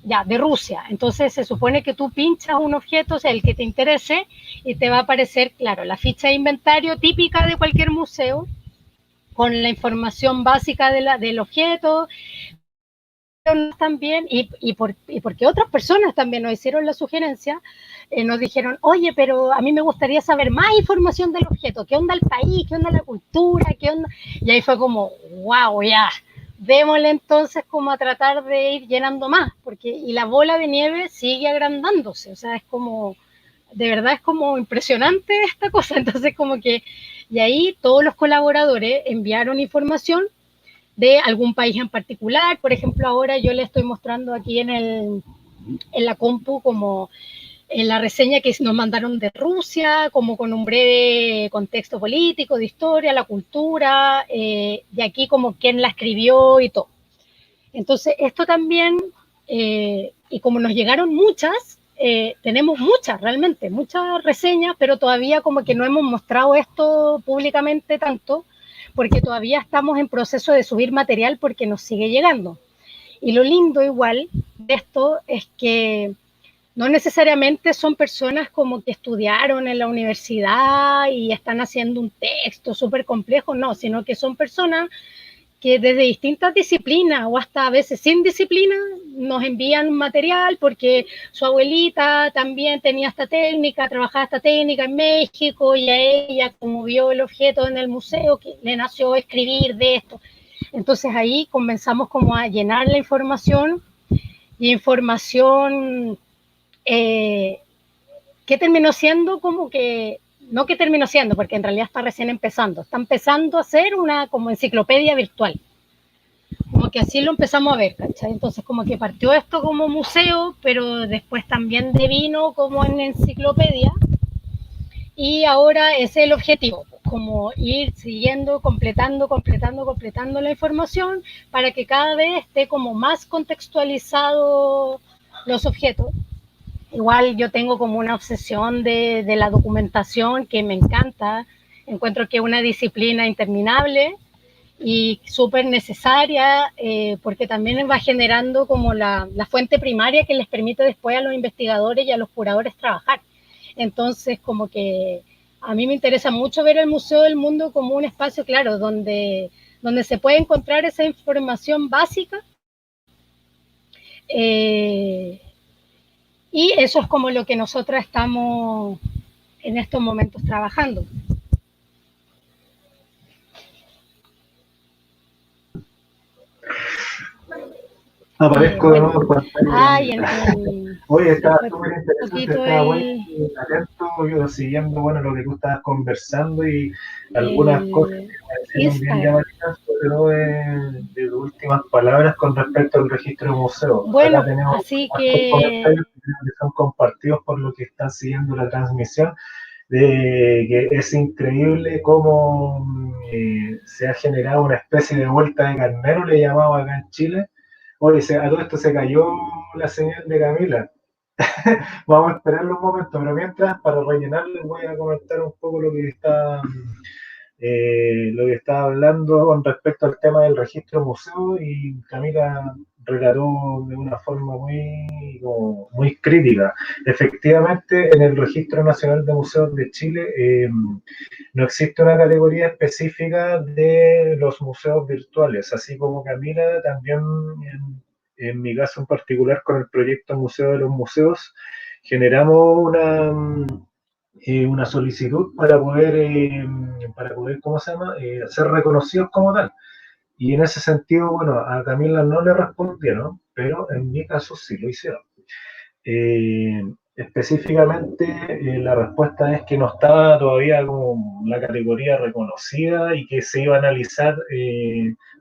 ya de Rusia, entonces se supone que tú pinchas un objeto, o sea, el que te interese, y te va a aparecer, claro, la ficha de inventario típica de cualquier museo, con la información básica del objeto, también, y porque otras personas también nos hicieron la sugerencia, nos dijeron, oye, pero a mí me gustaría saber más información del objeto, qué onda el país, qué onda la cultura, qué onda, y ahí fue como, wow, ya, démosle entonces como a tratar de ir llenando más, porque y la bola de nieve sigue agrandándose, o sea, es como, de verdad es como impresionante esta cosa, entonces como que, y ahí todos los colaboradores enviaron información de algún país en particular. Por ejemplo, ahora yo le estoy mostrando aquí en la compu como en la reseña que nos mandaron de Rusia, como con un breve contexto político, de historia, la cultura, de aquí como quién la escribió y todo. Entonces, esto también, y como nos llegaron muchas, tenemos muchas, realmente, muchas reseñas, pero todavía como que no hemos mostrado esto públicamente tanto, porque todavía estamos en proceso de subir material porque nos sigue llegando. Y lo lindo igual de esto es que no necesariamente son personas como que estudiaron en la universidad y están haciendo un texto súper complejo, no, sino que son personas que desde distintas disciplinas o hasta a veces sin disciplina nos envían material porque su abuelita también tenía esta técnica, trabajaba esta técnica en México, y a ella, como vio el objeto en el museo, que le nació escribir de esto. Entonces ahí comenzamos como a llenar la información, y información que terminó siendo como que, no que terminó siendo, porque en realidad está recién empezando, está empezando a ser una como enciclopedia virtual, como que así lo empezamos a ver, ¿cachai? Entonces como que partió esto como museo, pero después también devino como en enciclopedia, y ahora ese es el objetivo, como ir siguiendo, completando la información para que cada vez esté como más contextualizado los objetos. Igual yo tengo como una obsesión de la documentación que me encanta. Encuentro que es una disciplina interminable y súper necesaria, porque también va generando como la fuente primaria que les permite después a los investigadores y a los curadores trabajar. Entonces, como que a mí me interesa mucho ver el Museo del Mundo como un espacio, claro, donde se puede encontrar esa información básica, y eso es como lo que nosotros estamos en estos momentos trabajando. Aparezco de nuevo en pantalla. Oye, estaba fue súper un interesante, poquito estaba muy atento, yo siguiendo, bueno, lo que tú estabas conversando y algunas cosas que me parecieron bien Instagram. llamativas, sobre todo de tus últimas palabras con respecto al registro de museos. Bueno, Acá tenemos así algunos que comentarios que son compartidos por los que están siguiendo la transmisión, de que es increíble cómo se ha generado una especie de vuelta de carnero, le llamamos acá en Chile. Oye, a todo esto se cayó la señal de Camila. Vamos a esperar un momento, pero mientras, para rellenar, les voy a comentar un poco lo que estaba hablando con respecto al tema del registro museo, y Camila relató de una forma muy crítica. Efectivamente, en el Registro Nacional de Museos de Chile no existe una categoría específica de los museos virtuales, así como Camila también en mi caso en particular con el proyecto Museo de los Museos, generamos una solicitud para poder, ¿cómo se llama?, ser reconocidos como tal. Y en ese sentido, bueno, a Camila no le respondieron, pero en mi caso sí lo hicieron. Específicamente, la respuesta es que no estaba todavía como la categoría reconocida y que se iba a analizar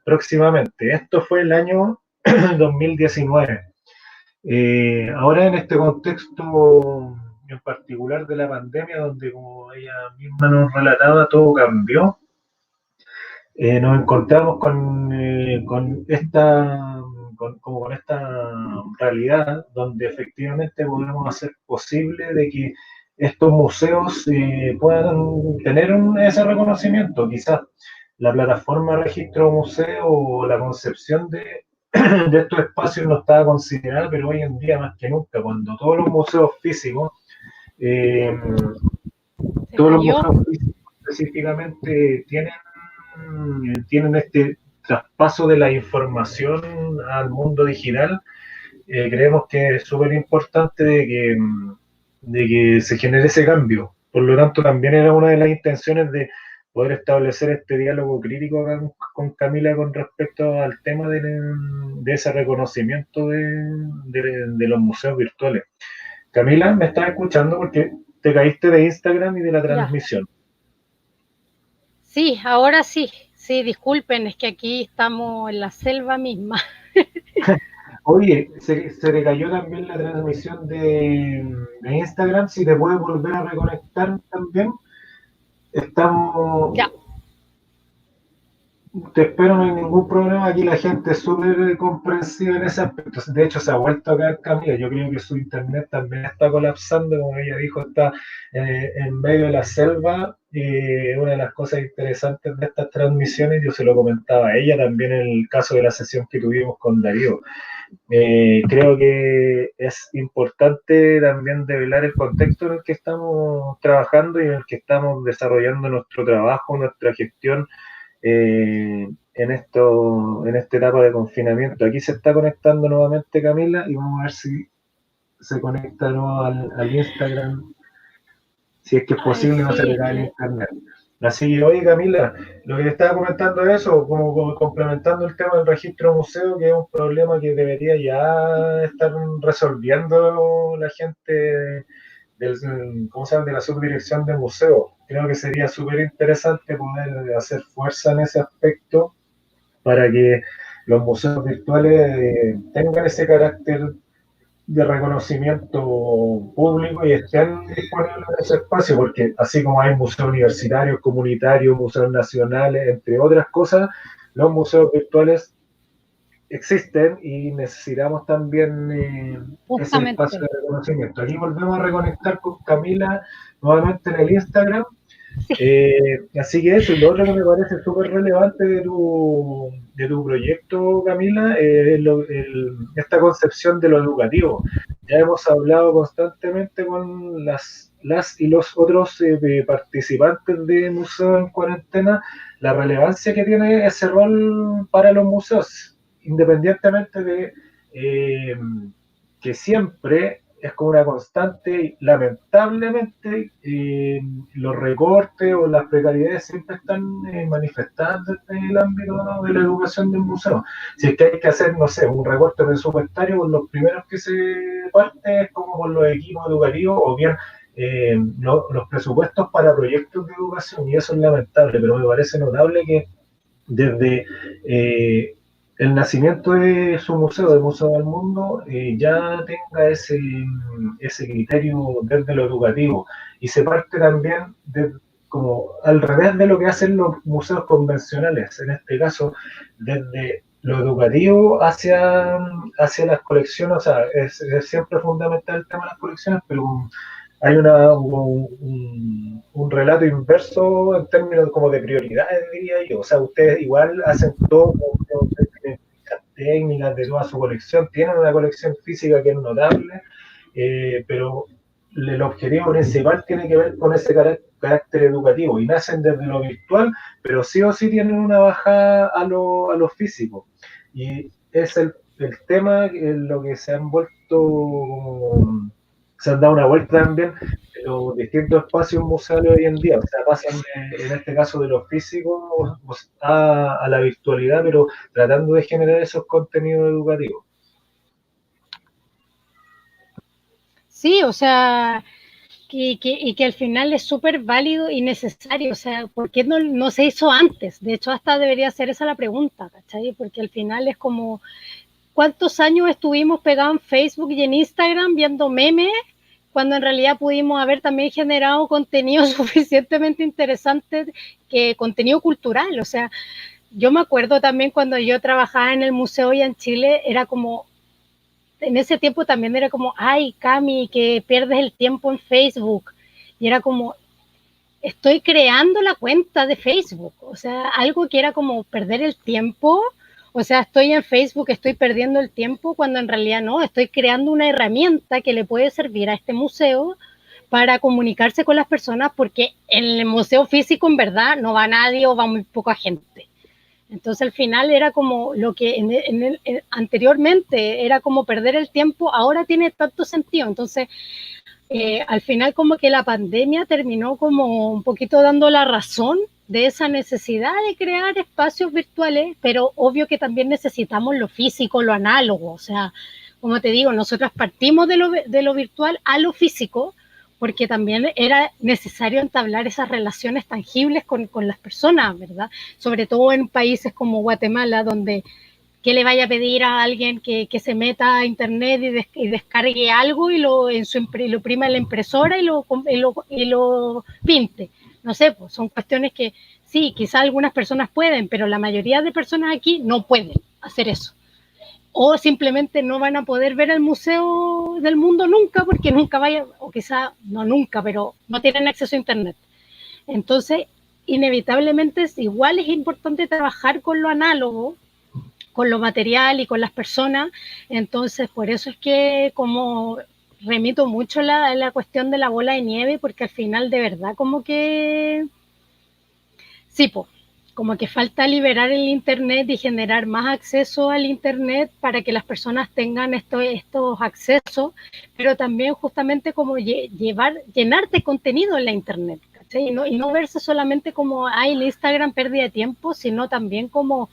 próximamente. Esto fue el año 2019. Ahora en este contexto en particular de la pandemia, donde como ella misma nos relataba, todo cambió, nos encontramos con esta realidad donde efectivamente podemos hacer posible de que estos museos puedan tener ese reconocimiento. Quizás la plataforma Registro Museo o la concepción de estos espacios no estaba considerada, pero hoy en día más que nunca, cuando todos los museos físicos, eh, todos los museos físicos específicamente tienen este traspaso de la información al mundo digital, creemos que es súper importante de que se genere ese cambio. Por lo tanto, también era una de las intenciones de poder establecer este diálogo crítico con Camila con respecto al tema de ese reconocimiento de los museos virtuales. Camila, ¿me estás escuchando? Porque te caíste de Instagram y de la ya. transmisión. Sí, ahora sí. Sí, disculpen, es que aquí estamos en la selva misma. Oye, se le cayó también la transmisión de Instagram. Si te puedes volver a reconectar también. Estamos. Ya. Te espero, no hay ningún problema. Aquí la gente es súper comprensiva en ese aspecto. De hecho, se ha vuelto a caer Camila. Yo creo que su internet también está colapsando. Como ella dijo, está en medio de la selva. Una de las cosas interesantes de estas transmisiones, yo se lo comentaba a ella también en el caso de la sesión que tuvimos con Darío. Creo que es importante también develar el contexto en el que estamos trabajando y en el que estamos desarrollando nuestro trabajo, nuestra gestión en esta etapa de confinamiento. Aquí se está conectando nuevamente Camila y vamos a ver si se conecta nuevo al Instagram, si es que es posible. No se le cae el internet. Así que, oye Camila, lo que te estaba comentando es eso, como complementando el tema del registro museo, que es un problema que debería ya estar resolviendo la gente ¿cómo se llama?, de la subdirección de museo. Creo que sería súper interesante poder hacer fuerza en ese aspecto para que los museos virtuales tengan ese carácter de reconocimiento público y estén disponibles en ese espacio, porque así como hay museos universitarios, comunitarios, museos nacionales, entre otras cosas, los museos virtuales existen y necesitamos también ese espacio Justamente. de reconocimiento. Aquí volvemos a reconectar con Camila nuevamente en el Instagram. Así que eso, y lo otro que me parece súper relevante de tu proyecto, Camila, es esta concepción de lo educativo. Ya hemos hablado constantemente con las y los otros participantes de Museo en Cuarentena, la relevancia que tiene ese rol para los museos, independientemente de eh, que siempre es como una constante, lamentablemente los recortes o las precariedades siempre están manifestadas desde el ámbito, ¿no?, de la educación del museo. Si es que hay que hacer, no sé, un recorte presupuestario, pues los primeros que se parte es como con los equipos educativos o bien los presupuestos para proyectos de educación, y eso es lamentable, pero me parece notable que desde el nacimiento de su museo, del Museo del Mundo, ya tenga ese criterio desde lo educativo y se parte también como al revés de lo que hacen los museos convencionales, en este caso desde lo educativo hacia las colecciones. O sea, es siempre fundamental el tema de las colecciones, pero hay un relato inverso en términos como de prioridades, diría yo. O sea, ustedes igual hacen todo, técnicas de toda su colección, tienen una colección física que es notable, pero el objetivo principal tiene que ver con ese carácter educativo y nacen desde lo virtual, pero sí o sí tienen una bajada a lo físico. Y es el tema en lo que se han vuelto, se han dado una vuelta también de los distintos espacios museales hoy en día. O sea, pasan en este caso de lo físico a la virtualidad, pero tratando de generar esos contenidos educativos. Sí, o sea, y que al final es súper válido y necesario. O sea, ¿por qué no se hizo antes? De hecho, hasta debería ser esa la pregunta, ¿cachai? Porque al final es como, ¿cuántos años estuvimos pegados en Facebook y en Instagram viendo memes cuando en realidad pudimos haber también generado contenido suficientemente interesante, que contenido cultural? O sea, yo me acuerdo también cuando yo trabajaba en el museo y en Chile, era como, en ese tiempo también era como, ay, Cami, que pierdes el tiempo en Facebook. Y era como, estoy creando la cuenta de Facebook. O sea, algo que era como perder el tiempo. O sea, estoy en Facebook, estoy perdiendo el tiempo, cuando en realidad no, estoy creando una herramienta que le puede servir a este museo para comunicarse con las personas, porque en el museo físico en verdad no va nadie o va muy poca gente. Entonces al final era como lo que anteriormente era como perder el tiempo, ahora tiene tanto sentido. Entonces al final como que la pandemia terminó como un poquito dando la razón de esa necesidad de crear espacios virtuales, pero obvio que también necesitamos lo físico, lo análogo. O sea, como te digo, nosotros partimos de lo virtual a lo físico, porque también era necesario entablar esas relaciones tangibles con las personas, ¿verdad? Sobre todo en países como Guatemala, donde que le vaya a pedir a alguien que se meta a internet y descargue algo y lo imprima en la impresora y lo pinte. No sé, pues son cuestiones que sí, quizás algunas personas pueden, pero la mayoría de personas aquí no pueden hacer eso. O simplemente no van a poder ver el Museo del Mundo nunca, porque nunca vayan, o quizás no nunca, pero no tienen acceso a internet. Entonces, inevitablemente igual es importante trabajar con lo análogo, con lo material y con las personas. Entonces, por eso es que como remito mucho la cuestión de la bola de nieve, porque al final de verdad como que sí, pues, como que falta liberar el internet y generar más acceso al internet para que las personas tengan estos accesos, pero también justamente como llenar de contenido en la internet, ¿cachai? Y no verse solamente como, ay, el Instagram pérdida de tiempo, sino también como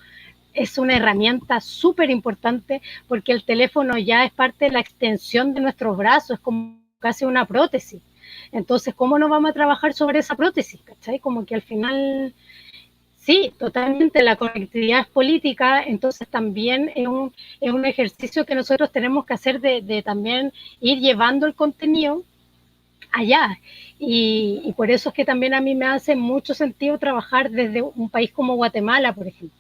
es una herramienta súper importante, porque el teléfono ya es parte de la extensión de nuestros brazos, es como casi una prótesis. Entonces, ¿cómo no vamos a trabajar sobre esa prótesis? ¿Cachai? Como que al final Sí, totalmente, la conectividad es política, entonces también es un ejercicio que nosotros tenemos que hacer de también ir llevando el contenido allá. Y por eso es que también a mí me hace mucho sentido trabajar desde un país como Guatemala, por ejemplo.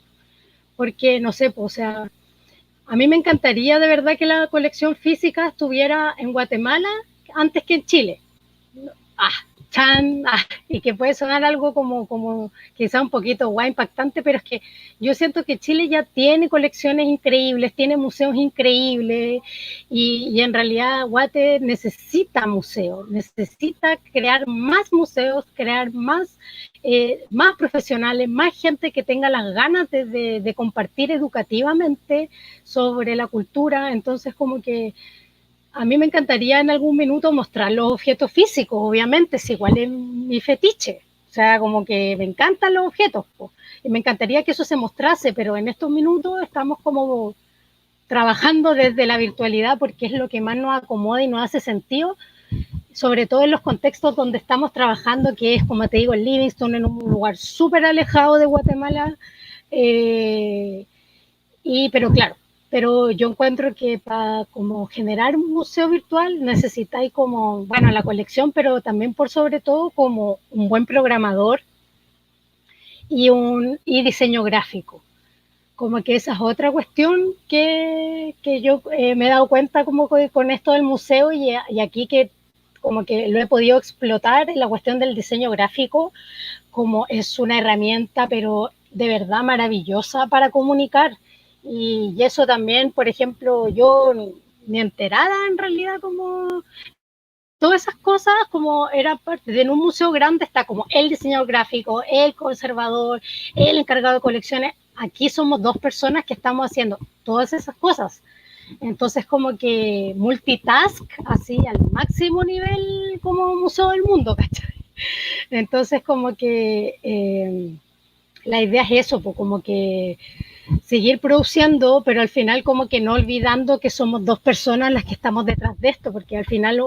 Porque, no sé, pues, o sea, a mí me encantaría de verdad que la colección física estuviera en Guatemala antes que en Chile. Ah, chan, y que puede sonar algo como quizá un poquito guay, impactante, pero es que yo siento que Chile ya tiene colecciones increíbles, tiene museos increíbles, y en realidad Guate necesita museos, necesita crear más museos, crear más profesionales, más gente que tenga las ganas de compartir educativamente sobre la cultura. Entonces, como que a mí me encantaría en algún minuto mostrar los objetos físicos, obviamente, si igual es mi fetiche. O sea, como que me encantan los objetos, po, y me encantaría que eso se mostrase, pero en estos minutos estamos como trabajando desde la virtualidad porque es lo que más nos acomoda y nos hace sentido, sobre todo en los contextos donde estamos trabajando, que es, como te digo, en Livingston, en un lugar súper alejado de Guatemala. Pero claro, pero yo encuentro que para como generar un museo virtual necesitáis como, bueno, la colección, pero también por sobre todo como un buen programador y diseño gráfico. Como que esa es otra cuestión que yo me he dado cuenta como que con esto del museo y aquí que como que lo he podido explotar en la cuestión del diseño gráfico, como es una herramienta, pero de verdad maravillosa para comunicar. Y eso también, por ejemplo, yo ni enterada en realidad como todas esas cosas, como era parte de en un museo grande está como el diseñador gráfico, el conservador, el encargado de colecciones. Aquí somos dos personas que estamos haciendo todas esas cosas. Entonces, como que multitask, así al máximo nivel como museo del mundo, ¿cachai? Entonces, como que la idea es eso, pues, como que seguir produciendo, pero al final como que no olvidando que somos dos personas las que estamos detrás de esto, porque al final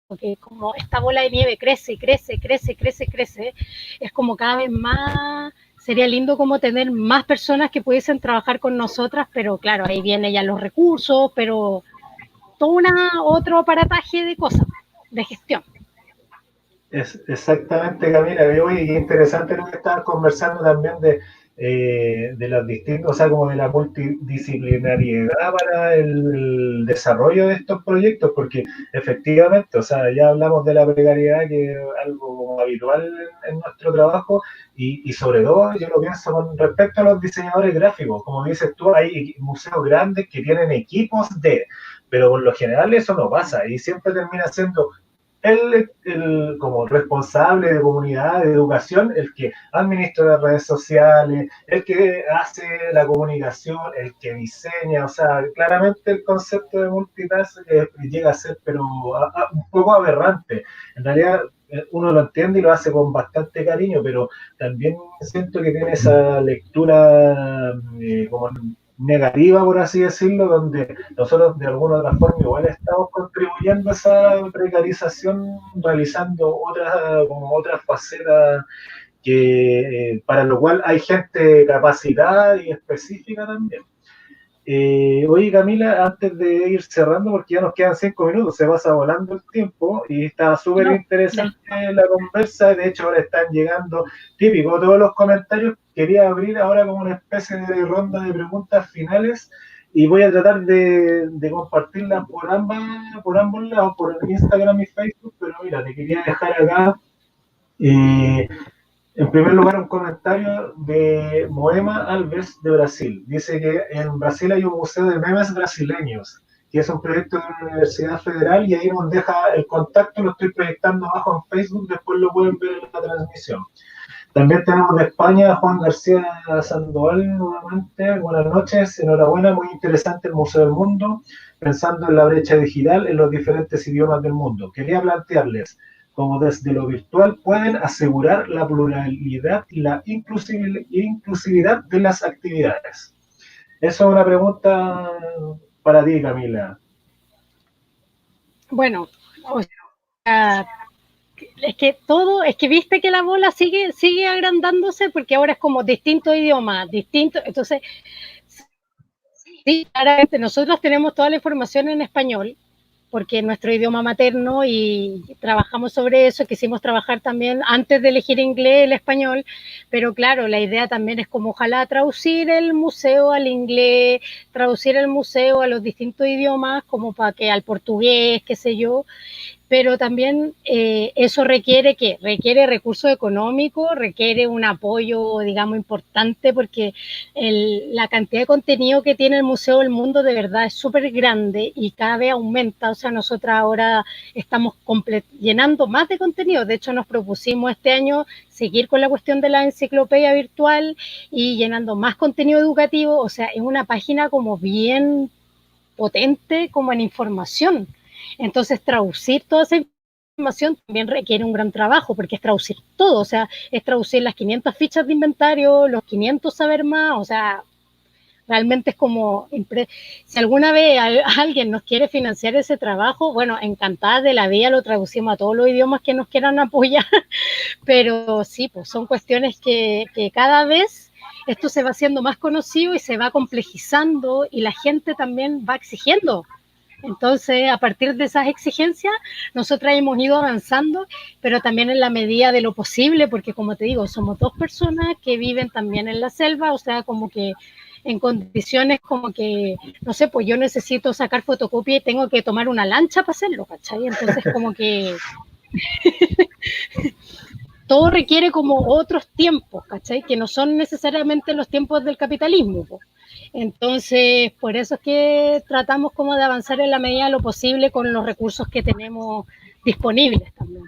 porque como esta bola de nieve crece, crece, crece, crece, crece, es como cada vez más, sería lindo como tener más personas que pudiesen trabajar con nosotras, pero claro, ahí vienen ya los recursos, pero todo otro aparataje de cosas, de gestión. Es exactamente, Camila. Oye, qué interesante lo que estabas conversando también de las distintas, o sea, como de la multidisciplinariedad para el desarrollo de estos proyectos, porque efectivamente, o sea, ya hablamos de la precariedad, que es algo como habitual en nuestro trabajo, y sobre todo yo lo pienso con respecto a los diseñadores gráficos. Como dices tú, hay museos grandes que tienen equipos pero por lo general eso no pasa, y siempre termina siendo como responsable de comunidad, de educación, el que administra las redes sociales, el que hace la comunicación, el que diseña, o sea, claramente el concepto de multitask llega a ser, pero un poco aberrante. En realidad, uno lo entiende y lo hace con bastante cariño, pero también siento que tiene esa lectura como negativa, por así decirlo, donde nosotros de alguna u otra forma igual estamos contribuyendo a esa precarización, realizando otras facetas para lo cual hay gente capacitada y específica también. Oye, Camila, antes de ir cerrando, porque ya nos quedan 5 minutos, se pasa volando el tiempo y está súper No, interesante la conversa. De hecho, ahora están llegando, típico, todos los comentarios. Quería abrir ahora como una especie de ronda de preguntas finales y voy a tratar de compartirlas por ambos lados, por Instagram y Facebook. Pero mira, te quería dejar acá. Eh, en primer lugar, un comentario de Moema Alves de Brasil. Dice que en Brasil hay un museo de memes brasileños, que es un proyecto de una universidad federal, y ahí nos deja el contacto, lo estoy proyectando abajo en Facebook, después lo pueden ver en la transmisión. También tenemos de España Juan García Sandoval nuevamente. Buenas noches, enhorabuena, muy interesante el Museo del Mundo, pensando en la brecha digital en los diferentes idiomas del mundo. Quería plantearles cómo desde lo virtual pueden asegurar la pluralidad y la inclusividad de las actividades. Esa es una pregunta para ti, Camila. bueno, o sea, Es que todo, es que viste que la bola sigue agrandándose porque ahora es como distintos idiomas, distintos, entonces, sí, claramente nosotros tenemos toda la información en español, porque es nuestro idioma materno y trabajamos sobre eso, quisimos trabajar también antes de elegir inglés, el español, pero claro, la idea también es como ojalá traducir el museo al inglés, traducir el museo a los distintos idiomas, como para que al portugués, qué sé yo, pero también eso requiere que requiere recursos económicos, requiere un apoyo, digamos, importante, porque la cantidad de contenido que tiene el Museo del Mundo de verdad es súper grande y cada vez aumenta. O sea, nosotras ahora estamos llenando más de contenido. De hecho, nos propusimos este año seguir con la cuestión de la enciclopedia virtual y llenando más contenido educativo. O sea, es una página como bien potente como en información. Entonces, traducir toda esa información también requiere un gran trabajo, porque es traducir todo, o sea, es traducir las 500 fichas de inventario, los 500 saber más, o sea, realmente es como, si alguna vez alguien nos quiere financiar ese trabajo, bueno, encantada de la vida, lo traducimos a todos los idiomas que nos quieran apoyar, pero sí, pues son cuestiones que cada vez esto se va haciendo más conocido y se va complejizando y la gente también va exigiendo. Entonces, a partir de esas exigencias, nosotras hemos ido avanzando, pero también en la medida de lo posible, porque como te digo, somos dos personas que viven también en la selva, o sea, como que en condiciones como que, no sé, pues yo necesito sacar fotocopia y tengo que tomar una lancha para hacerlo, ¿cachai? Entonces, como que todo requiere como otros tiempos, ¿cachai? Que no son necesariamente los tiempos del capitalismo, po. Entonces, por eso es que tratamos como de avanzar en la medida de lo posible con los recursos que tenemos disponibles también.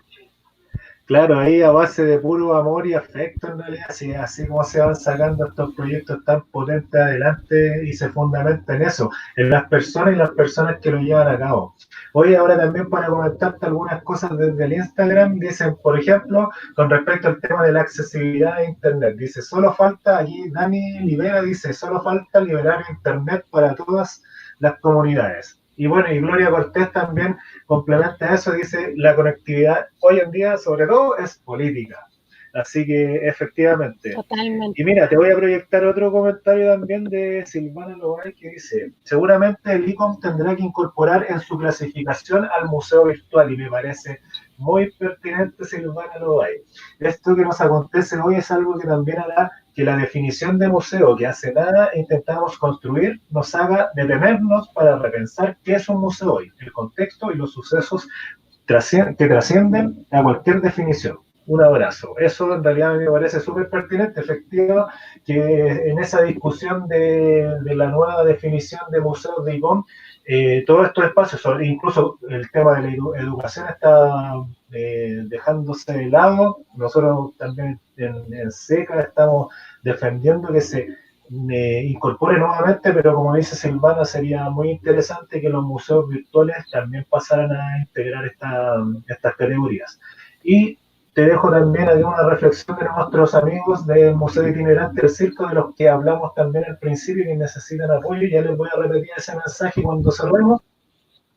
Claro, ahí a base de puro amor y afecto, en realidad, así, así como se van sacando estos proyectos tan potentes adelante y se fundamenta en eso, en las personas y las personas que lo llevan a cabo. Hoy ahora también para comentarte algunas cosas desde el Instagram, dicen, por ejemplo, con respecto al tema de la accesibilidad a Internet, dice, solo falta, aquí Dani Libera dice, solo falta liberar Internet para todas las comunidades. Y bueno, y Gloria Cortés también complementa eso, dice, la conectividad hoy en día sobre todo es política. Así que efectivamente. Totalmente. Y mira, te voy a proyectar otro comentario también de Silvana Lobay que dice, seguramente el ICOM tendrá que incorporar en su clasificación al museo virtual y me parece muy pertinente Silvana Lobay. Esto que nos acontece hoy es algo que también hará que la definición de museo que hace nada intentamos construir nos haga detenernos para repensar qué es un museo hoy, el contexto y los sucesos que trascienden a cualquier definición. Un abrazo. Eso en realidad me parece súper pertinente, efectivo, que en esa discusión de la nueva definición de museos de ICOM, todos estos espacios, incluso el tema de la educación está dejándose de lado. Nosotros también en SECA estamos defendiendo que se incorpore nuevamente, pero como dice Silvana, sería muy interesante que los museos virtuales también pasaran a integrar estas categorías. Y te dejo también aquí una reflexión de nuestros amigos del Museo Itinerante del Circo, de los que hablamos también al principio y que necesitan apoyo. Ya les voy a repetir ese mensaje cuando cerremos.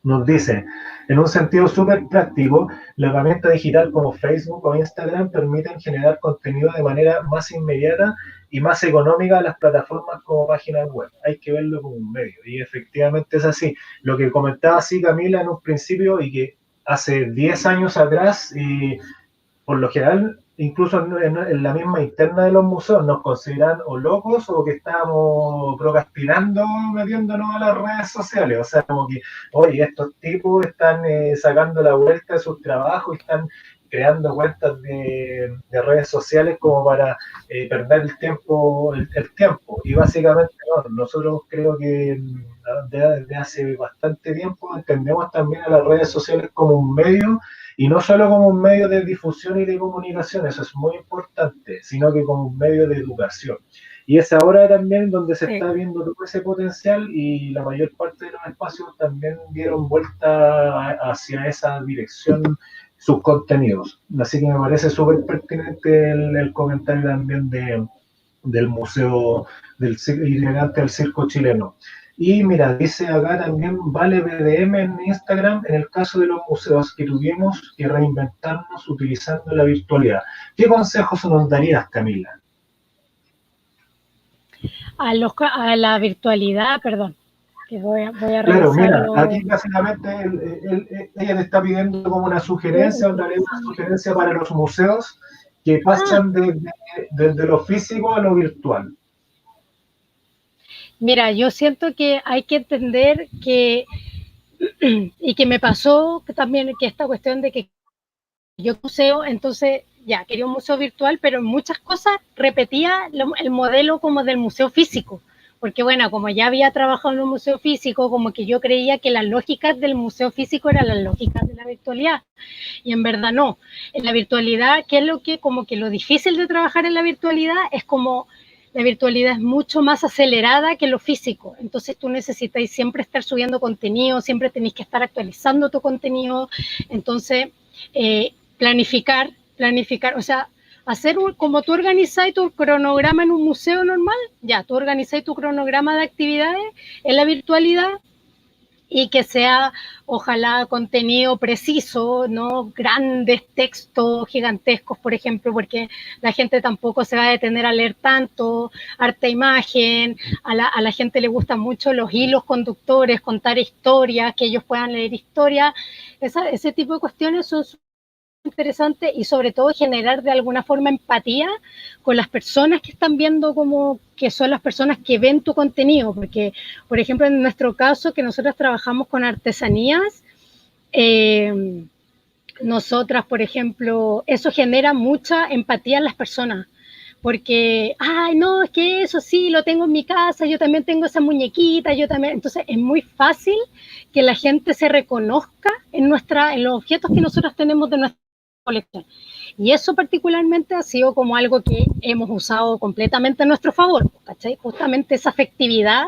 Nos dice, en un sentido súper práctico, la herramienta digital como Facebook o Instagram permiten generar contenido de manera más inmediata y más económica a las plataformas como páginas web. Hay que verlo como un medio. Y efectivamente es así. Lo que comentaba así Camila en un principio y que hace 10 años atrás, por lo general, incluso en la misma interna de los museos, nos consideran o locos o que estamos procrastinando metiéndonos a las redes sociales. O sea, como que, oye, estos tipos están sacando la vuelta de sus trabajos y están creando cuentas de redes sociales como para perder el tiempo. Y básicamente, no, nosotros creo que desde hace bastante tiempo entendemos también a las redes sociales como un medio y no solo como un medio de difusión y de comunicación, eso es muy importante, sino que como un medio de educación. Y es ahora también donde se está viendo todo ese potencial y la mayor parte de los espacios también dieron vuelta hacia esa dirección sus contenidos. Así que me parece súper pertinente el comentario también del Museo del Itinerante del Circo Chileno. Y mira, dice acá también Vale BDM en Instagram, en el caso de los museos que tuvimos que reinventarnos utilizando la virtualidad. ¿Qué consejos nos darías, Camila? A la virtualidad, perdón, que voy a Claro, mira, revisarlo. aquí básicamente ella te está pidiendo como una sugerencia, en realidad una sugerencia para los museos que pasan de lo físico a lo virtual. Mira, yo siento que hay que entender que, y que me pasó también, que esta cuestión de que yo museo, entonces ya quería un museo virtual, pero en muchas cosas repetía el modelo como del museo físico. Porque bueno, como ya había trabajado en un museo físico, como que yo creía que las lógicas del museo físico eran las lógicas de la virtualidad. Y en verdad no. En la virtualidad, ¿qué es lo que, como que lo difícil de trabajar en la virtualidad? Es como la virtualidad es mucho más acelerada que lo físico. Entonces tú necesitas siempre estar subiendo contenido, siempre tenés que estar actualizando tu contenido. Entonces, planificar, o sea, hacer como tú organizas tu cronograma en un museo normal, ya, tú organizas tu cronograma de actividades en la virtualidad y que sea, ojalá, contenido preciso, no grandes textos gigantescos, por ejemplo, porque la gente tampoco se va a detener a leer tanto, harta imagen, a la gente le gustan mucho los hilos conductores, contar historias, que ellos puedan leer historias, ese tipo de cuestiones son interesante y sobre todo generar de alguna forma empatía con las personas que están viendo, como que son las personas que ven tu contenido, porque por ejemplo en nuestro caso que nosotros trabajamos con artesanías, nosotras por ejemplo eso genera mucha empatía en las personas, porque, ay, no, es que eso sí, lo tengo en mi casa, yo también tengo esa muñequita, yo también, entonces es muy fácil que la gente se reconozca en los objetos que nosotros tenemos de nuestra colección. Y eso particularmente ha sido como algo que hemos usado completamente a nuestro favor, ¿cachai? Justamente esa afectividad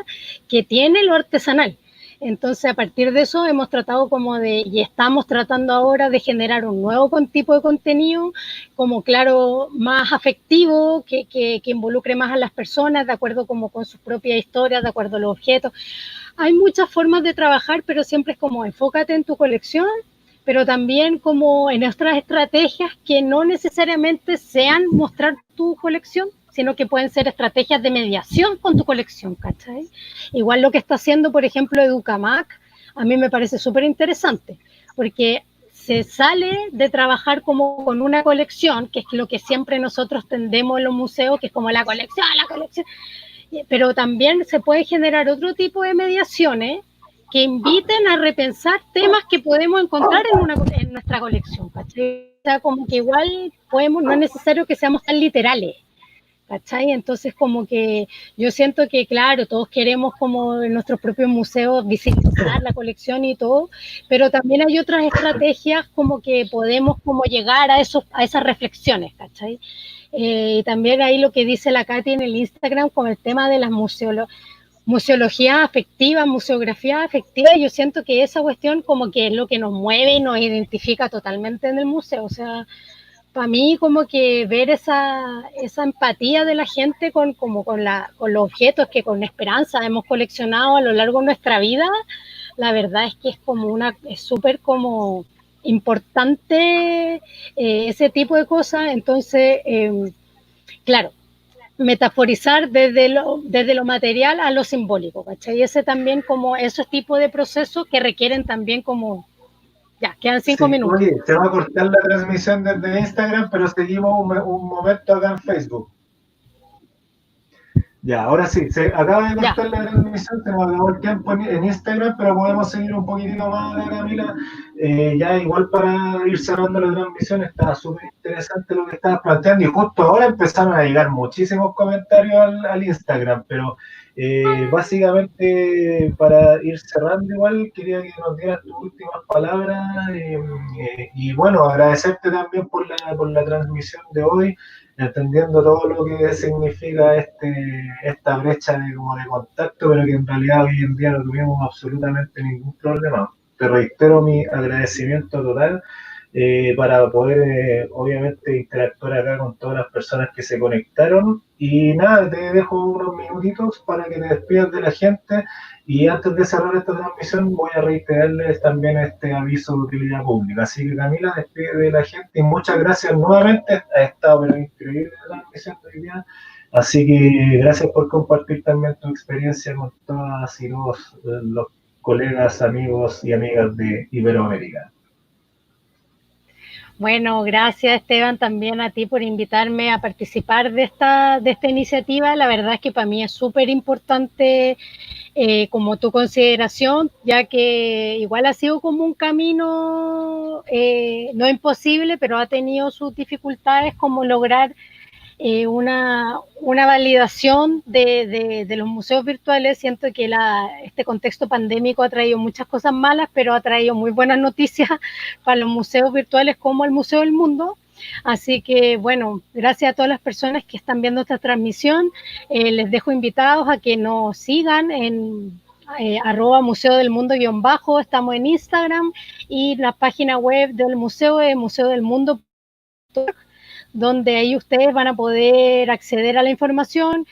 que tiene lo artesanal. Entonces, a partir de eso hemos tratado como de, y estamos tratando ahora de generar un nuevo tipo de contenido, como claro, más afectivo, que involucre más a las personas, de acuerdo como con sus propias historias, de acuerdo a los objetos. Hay muchas formas de trabajar, pero siempre es como enfócate en tu colección, pero también como en otras estrategias que no necesariamente sean mostrar tu colección, sino que pueden ser estrategias de mediación con tu colección, ¿cachai? Igual lo que está haciendo, por ejemplo, Educamac, a mí me parece súper interesante, porque se sale de trabajar como con una colección, que es lo que siempre nosotros tendemos en los museos, que es como la colección, pero también se puede generar otro tipo de mediaciones que inviten a repensar temas que podemos encontrar en nuestra colección, ¿cachai? O sea, como que igual podemos, no es necesario que seamos tan literales, ¿cachai? Entonces como que yo siento que claro, todos queremos como en nuestros propios museos visibilizar la colección y todo, pero también hay otras estrategias como que podemos como llegar a esas reflexiones, ¿cachai? También ahí lo que dice la Katy en el Instagram con el tema de las museología afectiva, museografía afectiva, yo siento que esa cuestión como que es lo que nos mueve y nos identifica totalmente en el museo, o sea, para mí como que ver esa empatía de la gente con los objetos que con esperanza hemos coleccionado a lo largo de nuestra vida, la verdad es que es súper como importante ese tipo de cosas, entonces, claro, metaforizar desde lo material a lo simbólico, ¿cachai? Y ese también como esos tipos de procesos que requieren también como, ya, quedan 5 minutos. Oye, se va a cortar la transmisión desde Instagram, pero seguimos un momento acá en Facebook. Ya, ahora sí, se acaba de cortar la transmisión, se nos acabó el tiempo en Instagram, pero podemos seguir un poquitito más, Camila. Ya igual para ir cerrando la transmisión, estaba súper interesante lo que estabas planteando y justo ahora empezaron a llegar muchísimos comentarios al Instagram, pero básicamente para ir cerrando igual, quería que nos dieras tus últimas palabras y bueno, agradecerte también por la transmisión de hoy, entendiendo todo lo que significa esta brecha como de contacto, pero que en realidad hoy en día no tuvimos absolutamente ningún problema. Te reitero mi agradecimiento total para poder, obviamente, interactuar acá con todas las personas que se conectaron. Y nada, te dejo unos minutitos para que te despidas de la gente. Y antes de cerrar esta transmisión, voy a reiterarles también este aviso de utilidad pública. Así que, Camila, despide de la gente y muchas gracias nuevamente. Ha estado pero increíble la transmisión de hoy día. Así que gracias por compartir también tu experiencia con todas y los colegas, amigos y amigas de Iberoamérica. Bueno, gracias Esteban también a ti por invitarme a participar de esta iniciativa. La verdad es que para mí es súper importante como tu consideración, ya que igual ha sido como un camino no imposible, pero ha tenido sus dificultades como lograr una validación de los museos virtuales. Siento que este contexto pandémico ha traído muchas cosas malas, pero ha traído muy buenas noticias para los museos virtuales como el Museo del Mundo. Así que, bueno, gracias a todas las personas que están viendo esta transmisión. Les dejo invitados a que nos sigan en @museo del mundo _, estamos en Instagram, y la página web del museo es museodelmundo.org, donde ahí ustedes van a poder acceder a la información.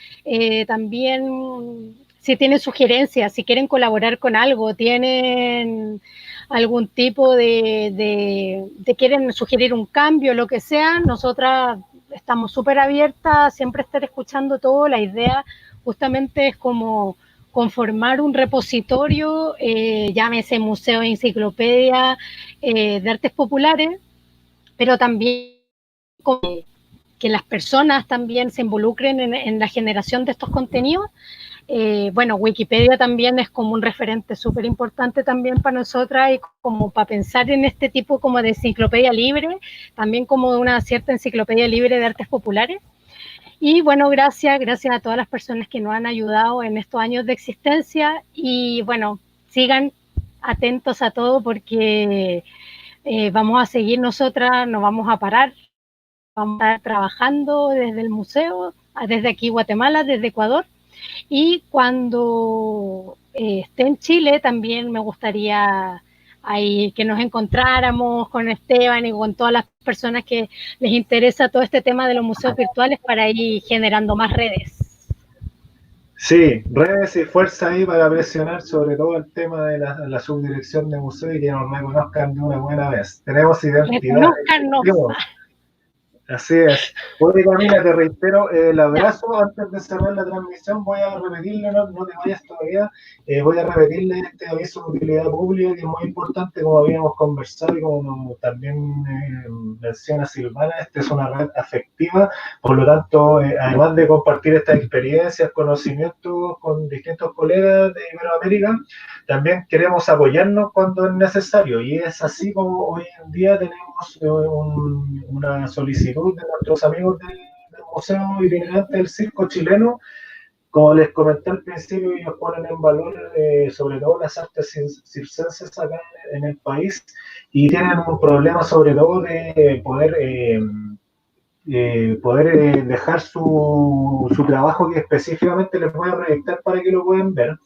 También, si tienen sugerencias, si quieren colaborar con algo, tienen algún tipo quieren sugerir un cambio, lo que sea, nosotras estamos súper abiertas, siempre estar escuchando todo. La idea justamente es como conformar un repositorio, llámese museo, enciclopedia, de artes populares, pero también que las personas también se involucren en la generación de estos contenidos. Bueno, Wikipedia también es como un referente súper importante también para nosotras, y como para pensar en este tipo como de enciclopedia libre, también como una cierta enciclopedia libre de artes populares. Y bueno, gracias a todas las personas que nos han ayudado en estos años de existencia, y bueno, sigan atentos a todo, porque vamos a seguir nosotras, no vamos a parar. Vamos a estar trabajando desde el museo, desde aquí Guatemala, desde Ecuador, y cuando esté en Chile también me gustaría ahí que nos encontráramos con Esteban y con todas las personas que les interesa todo este tema de los museos virtuales, para ir generando más redes. Sí, redes y fuerza ahí para presionar sobre todo el tema de la subdirección de museo y que nos reconozcan de una buena vez. Tenemos identidad. Así es. Oye, Camila, te reitero el abrazo. Antes de cerrar la transmisión, voy a repetirle, no te vayas todavía, voy a repetirle este aviso de utilidad pública, que es muy importante, como habíamos conversado y como también menciona Silvana. Esta es una red afectiva, por lo tanto, además de compartir estas experiencias, conocimientos con distintos colegas de Iberoamérica, también queremos apoyarnos cuando es necesario, y es así como hoy en día tenemos una solicitud de nuestros amigos del Museo Itinerante del Circo Chileno. Como les comenté al principio, ellos ponen en valor sobre todo las artes circenses acá en el país, y tienen un problema sobre todo de poder dejar su trabajo, que específicamente les voy a proyectar para que lo puedan ver,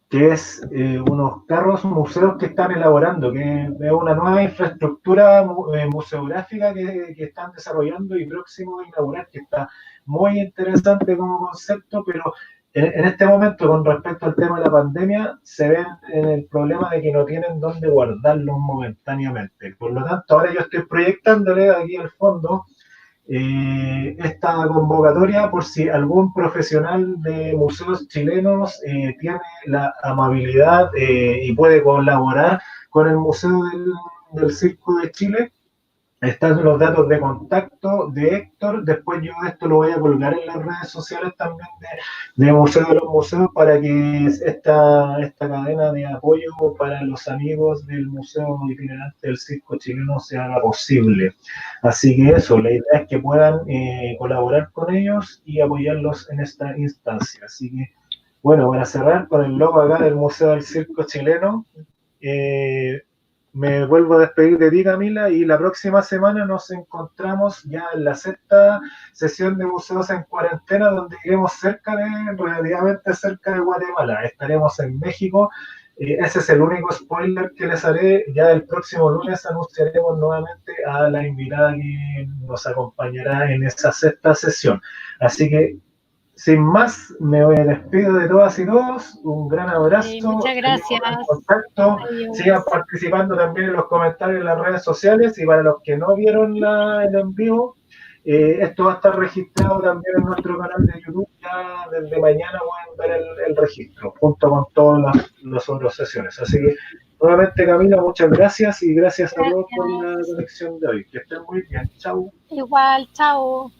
que es unos carros museos que están elaborando, que es una nueva infraestructura museográfica que están desarrollando y próximo a inaugurar, que está muy interesante como concepto, pero en este momento, con respecto al tema de la pandemia, se ven en el problema de que no tienen dónde guardarlos momentáneamente. Por lo tanto, ahora yo estoy proyectándole aquí al fondo esta convocatoria, por si algún profesional de museos chilenos tiene la amabilidad y puede colaborar con el Museo del Circo de Chile. Están los datos de contacto de Héctor. Después yo esto lo voy a colgar en las redes sociales también de Museo de los Museos, para que esta cadena de apoyo para los amigos del Museo Itinerante del Circo Chileno se haga posible. Así que eso, la idea es que puedan colaborar con ellos y apoyarlos en esta instancia. Así que, bueno, para cerrar con el logo acá del Museo del Circo Chileno, me vuelvo a despedir de ti, Camila, y la próxima semana nos encontramos ya en la sexta sesión de Museos en Cuarentena, donde iremos relativamente cerca de Guatemala. Estaremos en México Ese es el único spoiler que les haré. Ya el próximo lunes anunciaremos nuevamente a la invitada que nos acompañará en esa sexta sesión. Así que, sin más, me despido de todas y todos. Un gran abrazo. Muchas gracias. En contacto. Adiós. Sigan participando también en los comentarios en las redes sociales. Y para los que no vieron el en vivo, esto va a estar registrado también en nuestro canal de YouTube. Ya desde mañana pueden ver el registro, junto con todas las otras sesiones. Así que, nuevamente, Camila, muchas gracias y gracias a todos por la conexión de hoy. Que estén muy bien. Chau. Igual, chao.